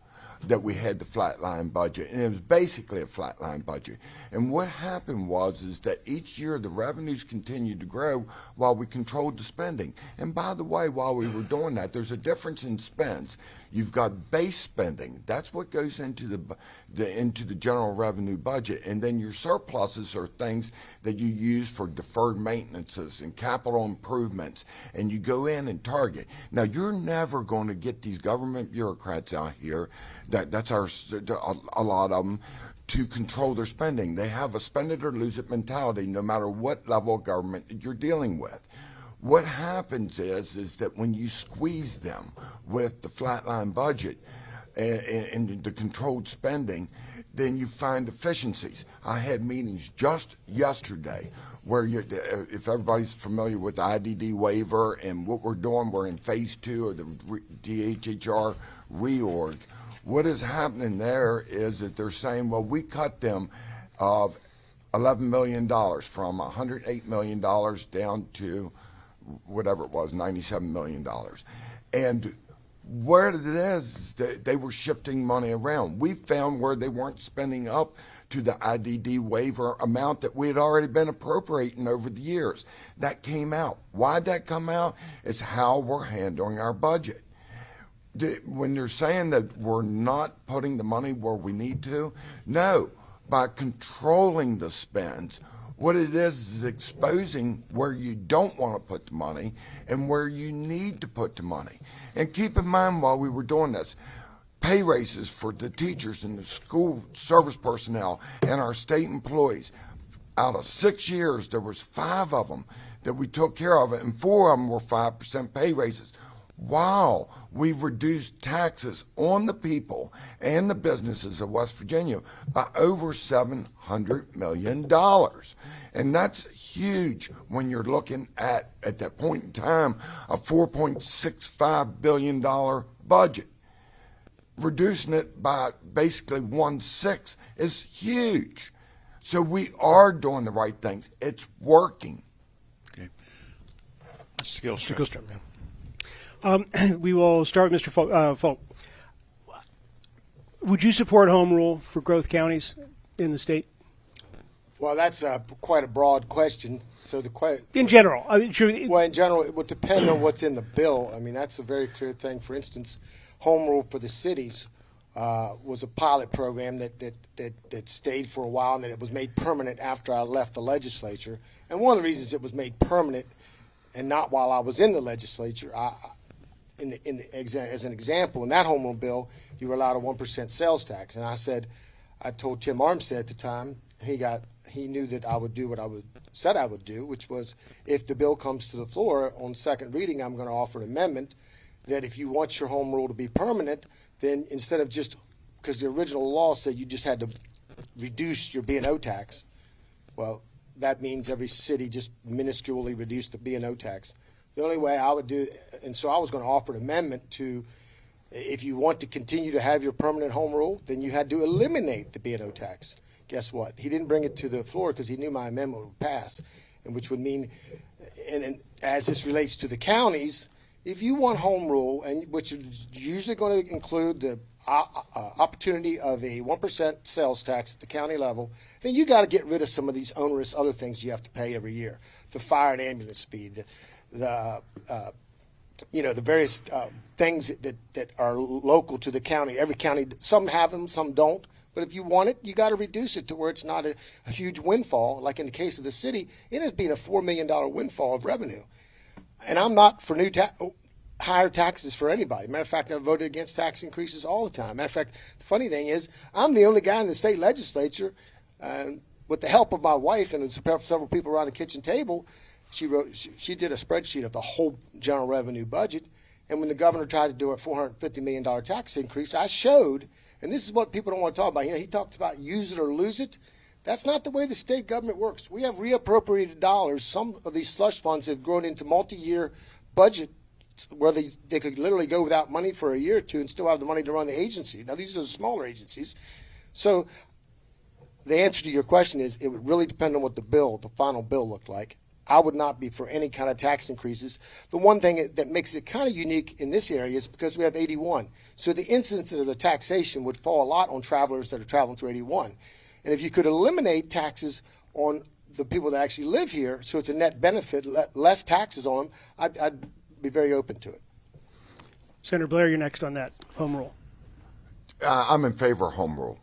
that we had the flatline budget, and it was basically a flatline budget. And what happened was is that each year the revenues continued to grow while we controlled the spending. And by the way, while we were doing that, there's a difference in spends. You've got base spending. That's what goes into the general revenue budget. And then your surpluses are things that you use for deferred maintenances and capital improvements. And you go in and target. Now, you're never going to get these government bureaucrats out here, that's a lot of them, to control their spending. They have a spend it or lose it mentality no matter what level of government you're dealing with. What happens is that when you squeeze them with the flatline budget and the controlled spending, then you find efficiencies. I had meetings just yesterday where if everybody's familiar with the IDD waiver and what we're doing, we're in phase 2 of the DHHR reorg. What is happening there is that they're saying, well, we cut them of $11 million from $108 million down to whatever it was, $97 million. And where it is that they were shifting money around. We found where they weren't spending up to the IDD waiver amount that we had already been appropriating over the years. That came out. Why'd that come out? It's how we're handling our budget. When you're saying that we're not putting the money where we need to, no, by controlling the spends, what it is exposing where you don't want to put the money and where you need to put the money. And keep in mind while we were doing this, pay raises for the teachers and the school service personnel and our state employees. Out of 6 years, there was 5 of them that we took care of, and 4 of them were 5% pay raises. Wow, we've reduced taxes on the people and the businesses of West Virginia by over $700 million. And that's huge when you're looking at that point in time, a $4.65 billion budget. Reducing it by basically 1/6 is huge. So we are doing the right things. It's working. Okay. Mr. Gilstrap. We will start with Mr. Folk. Would you support home rule for growth counties in the state? Well, that's quite a broad question. So in general, in general, it would depend on what's in the bill. I mean, that's a very clear thing. For instance, home rule for the cities was a pilot program that stayed for a while, and then it was made permanent after I left the legislature. And one of the reasons it was made permanent, and not while I was in the legislature, as an example, in that home rule bill, you were allowed a 1% sales tax, and I told Tim Armstead at the time, he knew that I would do what I said I would do, which was if the bill comes to the floor on second reading, I'm going to offer an amendment that if you want your home rule to be permanent, then instead of just, because the original law said you just had to reduce your B&O tax, well, that means every city just minusculely reduced the B&O tax. The only way I would do, and so I was going to offer an amendment to, if you want to continue to have your permanent home rule, then you had to eliminate the B&O tax. Guess what? He didn't bring it to the floor because he knew my amendment would pass, and which would mean, and as this relates to the counties, if you want home rule, and which is usually going to include the opportunity of a 1% sales tax at the county level, then you got to get rid of some of these onerous other things you have to pay every year, the fire and ambulance fee, the various things that are local to the county. Every county, some have them, some don't. But if you want it, you got to reduce it to where it's not a huge windfall. Like in the case of the city, it ends up being a $4 million windfall of revenue. And I'm not for higher taxes for anybody. Matter of fact, I voted against tax increases all the time. Matter of fact, the funny thing is, I'm the only guy in the state legislature, with the help of my wife and several people around the kitchen table. She did a spreadsheet of the whole general revenue budget, and when the governor tried to do a $450 million tax increase, I showed, and this is what people don't want to talk about. He talked about use it or lose it. That's not the way the state government works. We have reappropriated dollars. Some of these slush funds have grown into multi-year budget where they could literally go without money for a year or two and still have the money to run the agency. Now, these are smaller agencies. So the answer to your question is it would really depend on what the final bill looked like. I would not be for any kind of tax increases. The one thing that makes it kind of unique in this area is because we have 81. So the incidence of the taxation would fall a lot on travelers that are traveling through 81. And if you could eliminate taxes on the people that actually live here, so it's a net benefit, less taxes on them, I'd be very open to it. Senator Blair, you're next on that home rule. I'm in favor of home rule.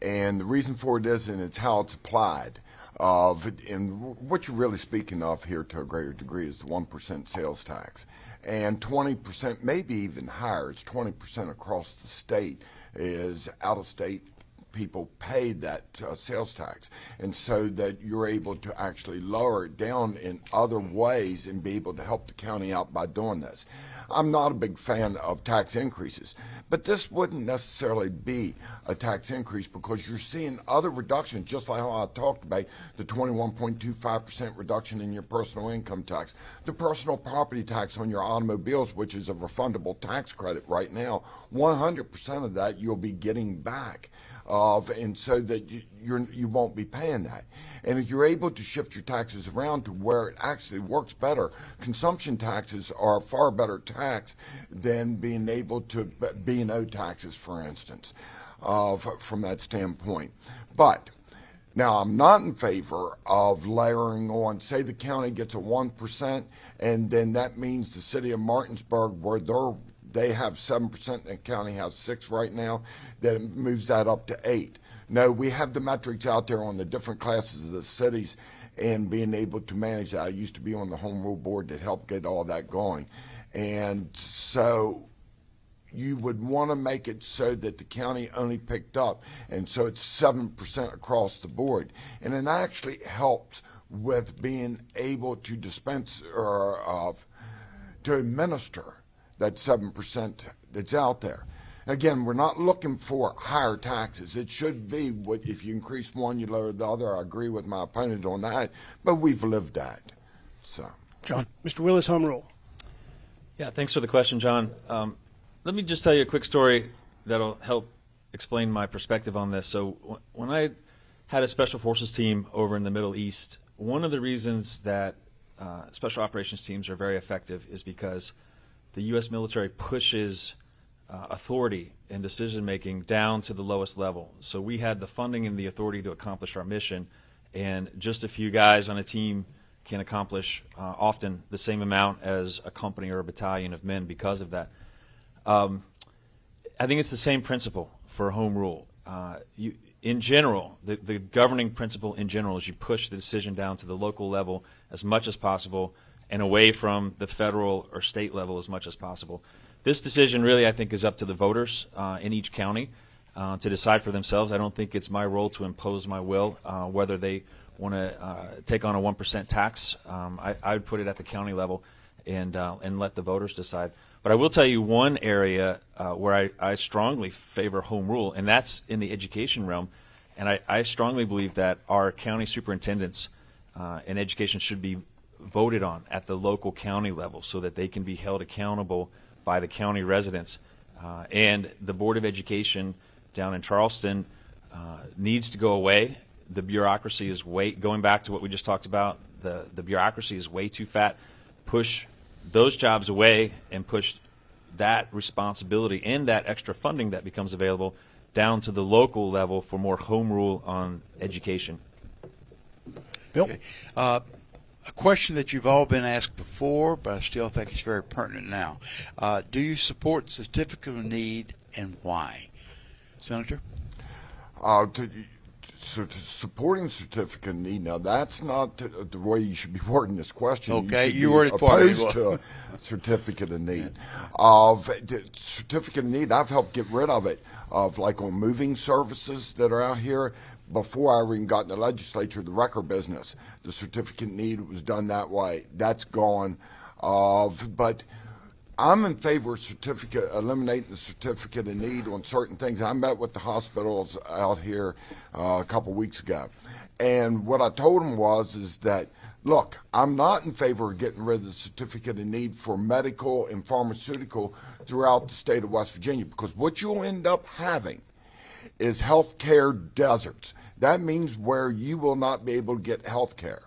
And the reason for it is, and it's how it's applied. And what you're really speaking of here to a greater degree is the 1% sales tax. And 20%, maybe even higher, it's 20% across the state is out-of-state people pay that sales tax. And so that you're able to actually lower it down in other ways and be able to help the county out by doing this. I'm not a big fan of tax increases, but this wouldn't necessarily be a tax increase because you're seeing other reductions, just like how I talked about the 21.25% reduction in your personal income tax, the personal property tax on your automobiles, which is a refundable tax credit right now. 100% of that you'll be getting back. And so that you won't be paying that. And if you're able to shift your taxes around to where it actually works better, consumption taxes are a far better tax than being able to B&O taxes, for instance, from that standpoint. But now I'm not in favor of layering on, say the county gets a 1%, and then that means the city of Martinsburg, where they have 7% and the county has 6% right now, that it moves that up to 8%. No, we have the metrics out there on the different classes of the cities and being able to manage that. I used to be on the home rule board that helped get all that going. And so you would want to make it so that the county only picked up, and so it's 7% across the board. And it actually helps with being able to dispense or to administer that 7% that's out there. Again, we're not looking for higher taxes. It should be if you increase one, you lower the other. I agree with my opponent on that, but we've lived that. So, John, Mr. Willis, home rule. Yeah, thanks for the question, John. Let me just tell you a quick story that'll help explain my perspective on this. So when I had a special forces team over in the Middle East, one of the reasons that special operations teams are very effective is because the U.S. military pushes authority and decision-making down to the lowest level. So we had the funding and the authority to accomplish our mission, and just a few guys on a team can accomplish often the same amount as a company or a battalion of men because of that. I think it's the same principle for home rule. In general, the governing principle in general is you push the decision down to the local level as much as possible and away from the federal or state level as much as possible. This decision really, I think, is up to the voters in each county to decide for themselves. I don't think it's my role to impose my will, whether they want to take on a 1% tax. I would put it at the county level and let the voters decide. But I will tell you one area where I strongly favor home rule, and that's in the education realm. And I strongly believe that our county superintendents in education should be voted on at the local county level so that they can be held accountable by the county residents. And the Board of Education down in Charleston needs to go away. The bureaucracy is going back to what we just talked about, the bureaucracy is way too fat. Push those jobs away and push that responsibility and that extra funding that becomes available down to the local level for more home rule on education. Bill? A question that you've all been asked before, but I still think it's very pertinent now. Do you support certificate of need and why? Senator? Supporting certificate of need, now that's not the way you should be wording this question. Okay, you worded for me. Opposed to a certificate of need. Certificate of need, I've helped get rid of it, like on moving services that are out here. Before I even got in the legislature, the record business, the certificate of need was done that way. That's gone. But I'm in favor of eliminating the certificate of need on certain things. I met with the hospitals out here a couple weeks ago, and what I told them is that Look, I'm not in favor of getting rid of the certificate of need for medical and pharmaceutical throughout the state of West Virginia, because what you'll end up having is healthcare deserts. That means where you will not be able to get health care.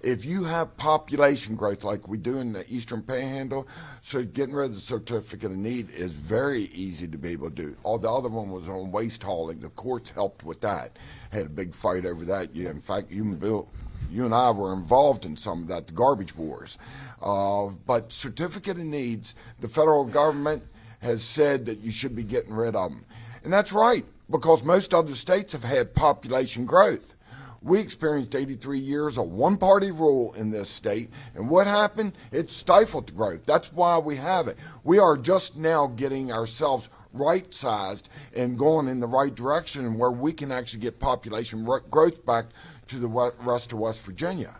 If you have population growth like we do in the Eastern Panhandle, so getting rid of the certificate of need is very easy to be able to do. All the other one was on waste hauling. The courts helped with that. Had a big fight over that. In fact, you and Bill, you and I were involved in some of that, the garbage wars. But certificate of needs, the federal government has said that you should be getting rid of them. And that's right, because most other states have had population growth. We experienced 83 years of one-party rule in this state, and what happened? It stifled the growth. That's why we have it. We are just now getting ourselves right-sized and going in the right direction where we can actually get population growth back to the rest of West Virginia.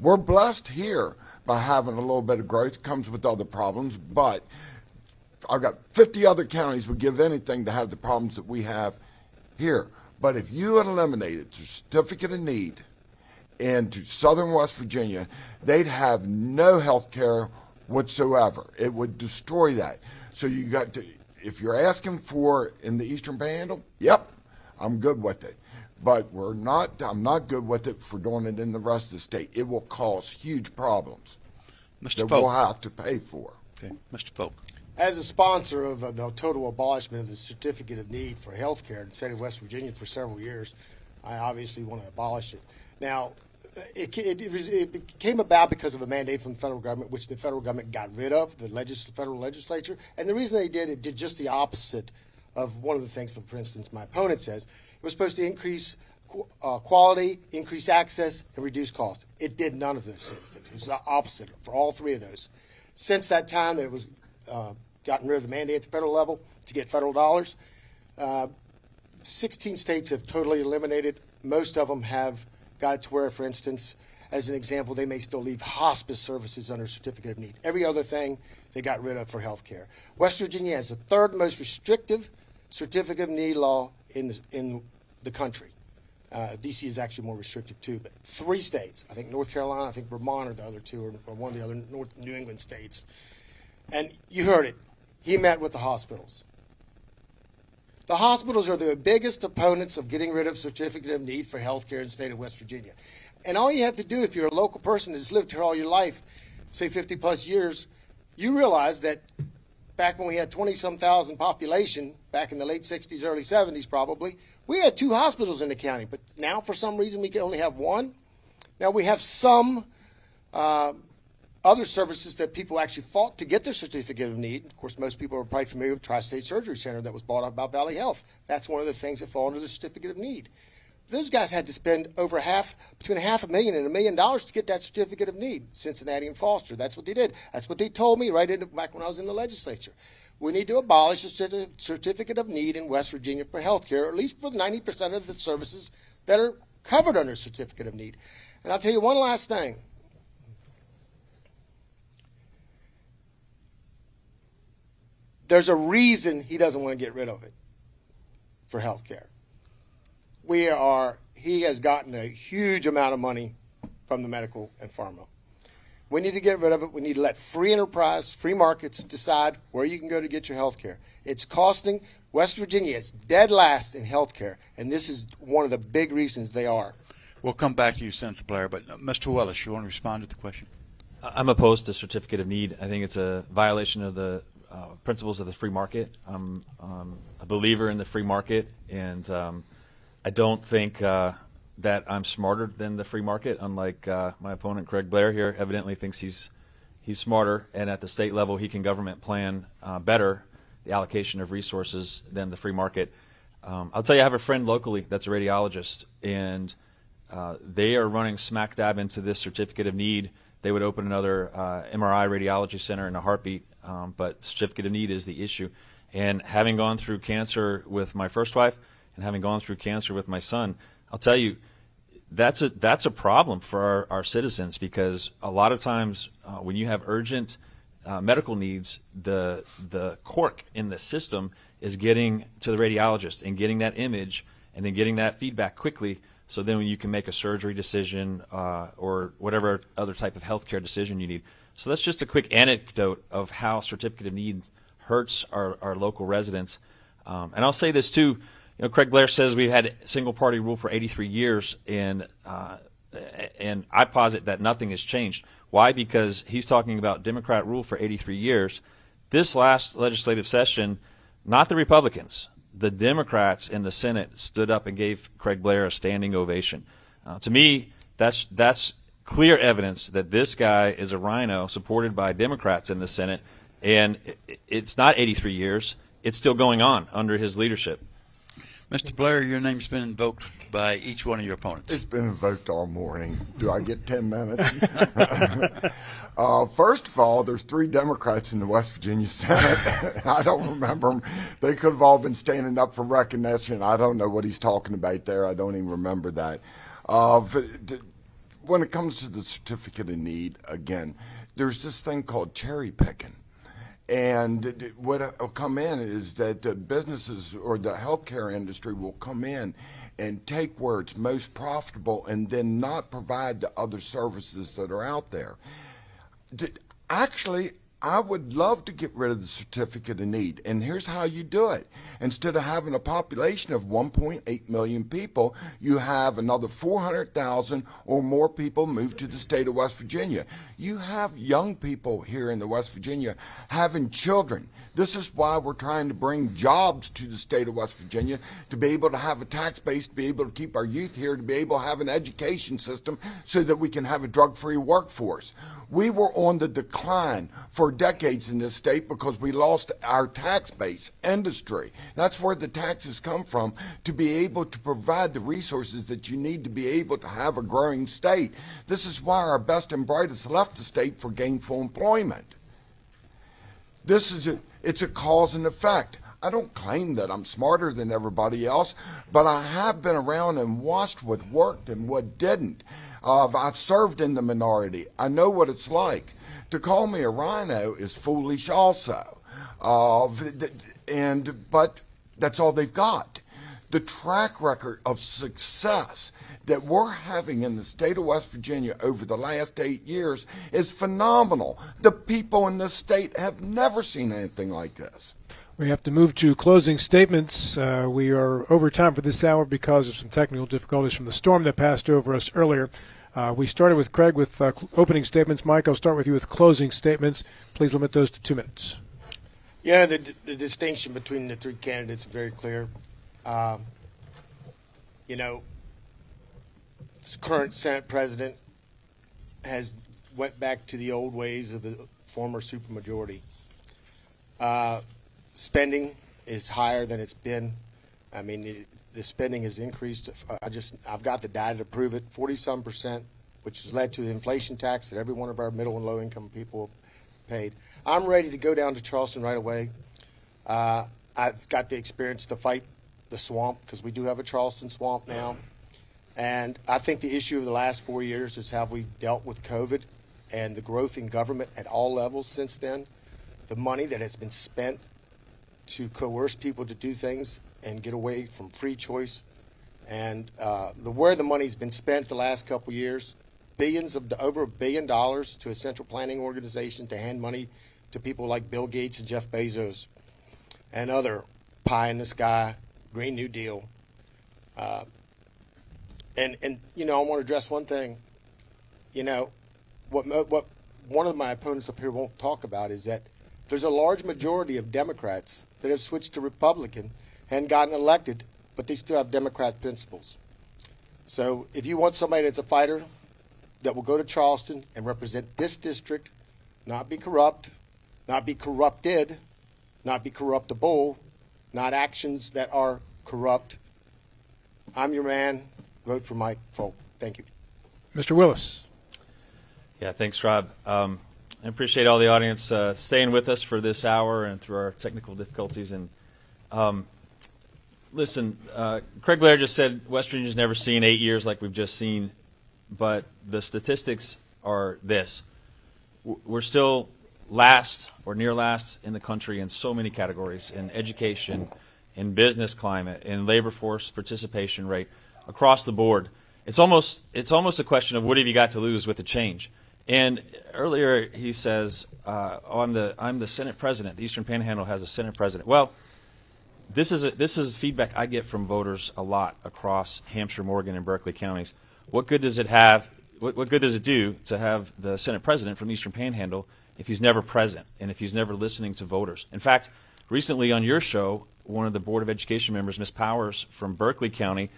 We're blessed here by having a little bit of growth. It comes with other problems, but I've got 50 other counties would give anything to have the problems that we have here. But if you had eliminated the certificate of need into southern West Virginia, they'd have no health care whatsoever. It would destroy that. So you got to, if you're asking for in the Eastern Panhandle, yep, I'm good with it. But I'm not good with it for doing it in the rest of the state. It will cause huge problems that we'll have to pay for. Okay, Mr. Folk. As a sponsor of the total abolishment of the certificate of need for health care in the state of West Virginia for several years, I obviously want to abolish it. Now, it came about because of a mandate from the federal government, which the federal government got rid of, the federal legislature. And the reason they did it did just the opposite of one of the things that, for instance, my opponent says. It was supposed to increase quality, increase access, and reduce cost. It did none of those things. It was the opposite for all three of those. Since that time, that it was gotten rid of the mandate at the federal level to get federal dollars. 16 states have totally eliminated. Most of them have got it to where, for instance, as an example, they may still leave hospice services under certificate of need. Every other thing they got rid of for health care. West Virginia has the third most restrictive certificate of need law in the country. D.C. is actually more restrictive too, but 3 states, I think North Carolina, I think Vermont are the other 2, or one of the other North New England states. And you heard it. He met with the hospitals. The hospitals are the biggest opponents of getting rid of certificate of need for health care in the state of West Virginia. And all you have to do if you're a local person that's lived here all your life, say 50 plus years, you realize that back when we had 20-some thousand population, back in the late 60s, early 70s probably, we had 2 hospitals in the county. But now for some reason we can only have 1. Now we have some other services that people actually fought to get their certificate of need. Of course, most people are probably familiar with Tri-State Surgery Center that was bought up by Valley Health. That's one of the things that fall under the certificate of need. Those guys had to spend over between $500,000 and $1 million to get that certificate of need. Cincinnati and Foster, that's what they did. That's what they told me back when I was in the legislature. We need to abolish the certificate of need in West Virginia for health care, or at least for 90% of the services that are covered under certificate of need. And I'll tell you one last thing. There's a reason he doesn't want to get rid of it for health care. He has gotten a huge amount of money from the medical and pharma. We need to get rid of it. We need to let free enterprise, free markets decide where you can go to get your health care. It's costing West Virginia, it's dead last in health care, and this is one of the big reasons they are. We'll come back to you, Senator Blair, but Mr. Willis, you want to respond to the question? I'm opposed to certificate of need. I think it's a violation of the principles of the free market. I'm a believer in the free market, and I don't think that I'm smarter than the free market, unlike my opponent Craig Blair here evidently thinks he's smarter, and at the state level he can government plan better the allocation of resources than the free market. I'll tell you, I have a friend locally that's a radiologist, and they are running smack dab into this certificate of need. They would open another MRI radiology center in a heartbeat, but certificate of need is the issue. And having gone through cancer with my first wife and having gone through cancer with my son, I'll tell you, that's a problem for our citizens, because a lot of times when you have urgent medical needs, the cork in the system is getting to the radiologist and getting that image and then getting that feedback quickly So then you can make a surgery decision or whatever other type of healthcare decision you need. So that's just a quick anecdote of how certificate of need hurts our local residents. And I'll say this too. Craig Blair says we've had single party rule for 83 years, and I posit that nothing has changed. Why? Because he's talking about Democrat rule for 83 years. This last legislative session, not the Republicans, the Democrats in the Senate stood up and gave Craig Blair a standing ovation. To me, that's clear evidence that this guy is a rhino supported by Democrats in the Senate, and it's not 83 years. It's still going on under his leadership. Mr. Blair, your name's been invoked by each one of your opponents. It's been invoked all morning. Do I get 10 minutes? First of all, there's 3 Democrats in the West Virginia Senate. I don't remember them. They could have all been standing up for recognition. I don't know what he's talking about there. I don't even remember that. When it comes to the certificate of need, again, there's this thing called cherry picking. And what will come in is that the businesses or the healthcare industry will come in and take where it's most profitable and then not provide the other services that are out there. Actually, I would love to get rid of the certificate of need, and here's how you do it. Instead of having a population of 1.8 million people, you have another 400,000 or more people move to the state of West Virginia. You have young people here in the West Virginia having children. This is why we're trying to bring jobs to the state of West Virginia, to be able to have a tax base, to be able to keep our youth here, to be able to have an education system so that we can have a drug-free workforce. We were on the decline for decades in this state because we lost our tax base, industry. That's where the taxes come from, to be able to provide the resources that you need to be able to have a growing state. This is why our best and brightest left the state for gainful employment. It's a cause and effect. I don't claim that I'm smarter than everybody else, but I have been around and watched what worked and what didn't. I served in the minority. I know what it's like. To call me a rhino is foolish also. But that's all they've got. The track record of success that we're having in the state of West Virginia over the last 8 years is phenomenal. The people in this state have never seen anything like this. We have to move to closing statements. We are over time for this hour because of some technical difficulties from the storm that passed over us earlier. We started with Craig with opening statements. Mike, I'll start with you with closing statements. Please limit those to 2 minutes. Yeah, the distinction between the 3 candidates is very clear. This current Senate president has went back to the old ways of the former supermajority. Spending is higher than it's been. I mean, the spending has increased. I've got the data to prove it, 40-some%, which has led to the inflation tax that every one of our middle and low income people paid. I'm ready to go down to Charleston right away. I've got the experience to fight the swamp, because we do have a Charleston swamp now. And I think the issue of the last 4 years is how we dealt with COVID and the growth in government at all levels since then. The money that has been spent to coerce people to do things and get away from free choice, and where the money's been spent the last couple years, over $1 billion to a central planning organization to hand money to people like Bill Gates and Jeff Bezos and other pie in the sky Green New Deal. And I want to address one thing. What one of my opponents up here won't talk about is that there's a large majority of Democrats that have switched to Republican and gotten elected, but they still have Democrat principles. So if you want somebody that's a fighter that will go to Charleston and represent this district, not be corrupt, not be corrupted, not be corruptible, not actions that are corrupt, I'm your man. Vote for Mike Folk. Thank you. Mr. Willis. Yeah, thanks, Rob. I appreciate all the audience staying with us for this hour and through our technical difficulties. And listen, Craig Blair just said West Virginia's never seen 8 years like we've just seen, but the statistics are this. We're still last or near last in the country in so many categories, in education, in business climate, in labor force participation rate. across the board. It's almost a question of what have you got to lose with the change. And earlier he says, I'm the Senate president. The Eastern Panhandle has a Senate president. Well, this is feedback I get from voters a lot across Hampshire, Morgan, and Berkeley counties. What good does it have? What good does it do to have the Senate president from the Eastern Panhandle if he's never present and if he's never listening to voters? In fact, recently on your show, one of the Board of Education members, Ms. Powers from Berkeley County,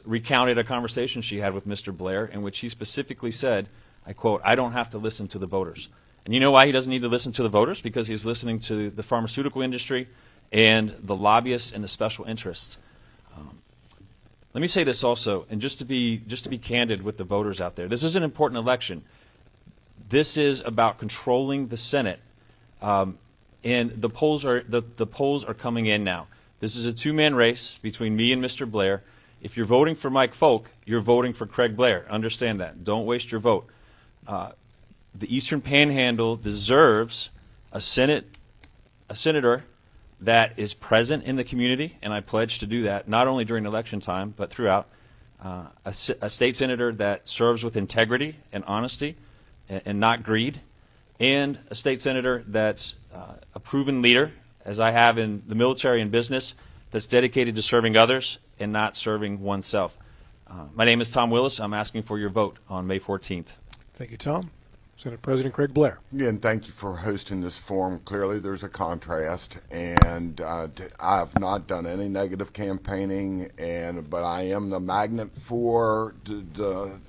recounted a conversation she had with Mr. Blair in which he specifically said, I quote, "I don't have to listen to the voters." And you know why he doesn't need to listen to the voters? Because he's listening to the pharmaceutical industry and the lobbyists and the special interests. Let me say this also, and just to be candid with the voters out there, this is an important election. This is about controlling the Senate, and the polls are coming in now. This is a two-man race between me and Mr. Blair. If you're voting for Mike Folk, you're voting for Craig Blair. Understand that. Don't waste your vote. The Eastern Panhandle deserves a senator that is present in the community, and I pledge to do that, not only during election time, but throughout. A state senator that serves with integrity and honesty and not greed, and a state senator that's a proven leader, as I have in the military and business, that's dedicated to serving others and not serving oneself. My name is Tom Willis. I'm asking for your vote on May 14th. Thank you, Tom. Senate President Craig Blair. Again, thank you for hosting this forum. Clearly, there's a contrast, and I have not done any negative campaigning, but I am the magnet for the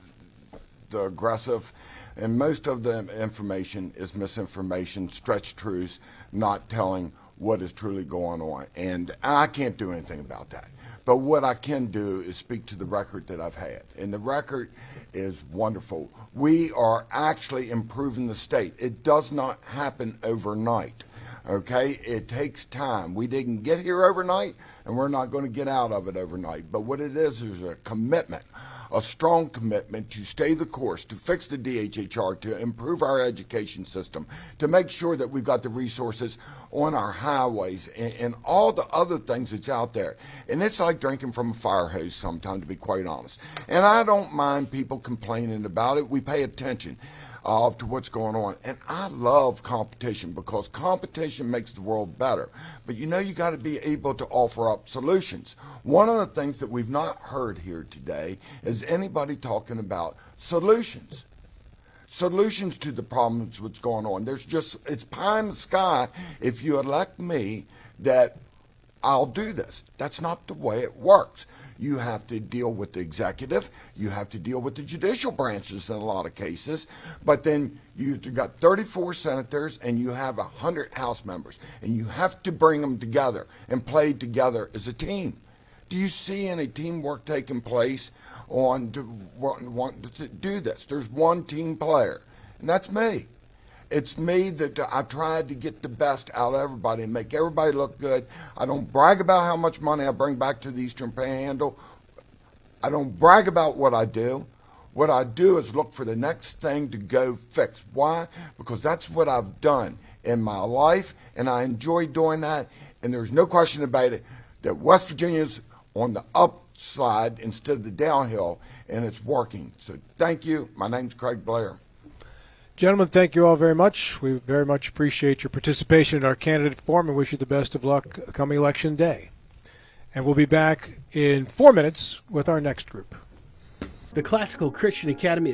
aggressive, and most of the information is misinformation, stretched truths, not telling what is truly going on, and I can't do anything about that. But what I can do is speak to the record that I've had, and the record is wonderful. We are actually improving the state. It does not happen overnight, okay? It takes time. We didn't get here overnight, and we're not going to get out of it overnight. But what it is a commitment, a strong commitment to stay the course, to fix the DHHR, to improve our education system, to make sure that we've got the resources on our highways and all the other things that's out there. And it's like drinking from a fire hose sometimes, to be quite honest. And I don't mind people complaining about it. We pay attention to what's going on. And I love competition because competition makes the world better. But you know, you got to be able to offer up solutions. One of the things that we've not heard here today is anybody talking about solutions. Solutions to the problems what's going on. It's pie in the sky if you elect me that I'll do this. That's not the way it works. You have to deal with the executive. You have to deal with the judicial branches in a lot of cases. But then you've got 34 senators and you have 100 House members. And you have to bring them together and play together as a team. Do you see any teamwork taking place on to do this? There's one team player, and that's me. It's me that I tried to get the best out of everybody and make everybody look good. I don't brag about how much money I bring back to the Eastern Panhandle. I don't brag about what I do. What I do is look for the next thing to go fix. Why? Because that's what I've done in my life, and I enjoy doing that. And there's no question about it that West Virginia's on the upslide instead of the downhill, and it's working. So thank you. My name's Craig Blair. Gentlemen, thank you all very much. We very much appreciate your participation in our candidate forum and wish you the best of luck coming election day. And we'll be back in 4 minutes with our next group. The Classical Christian Academy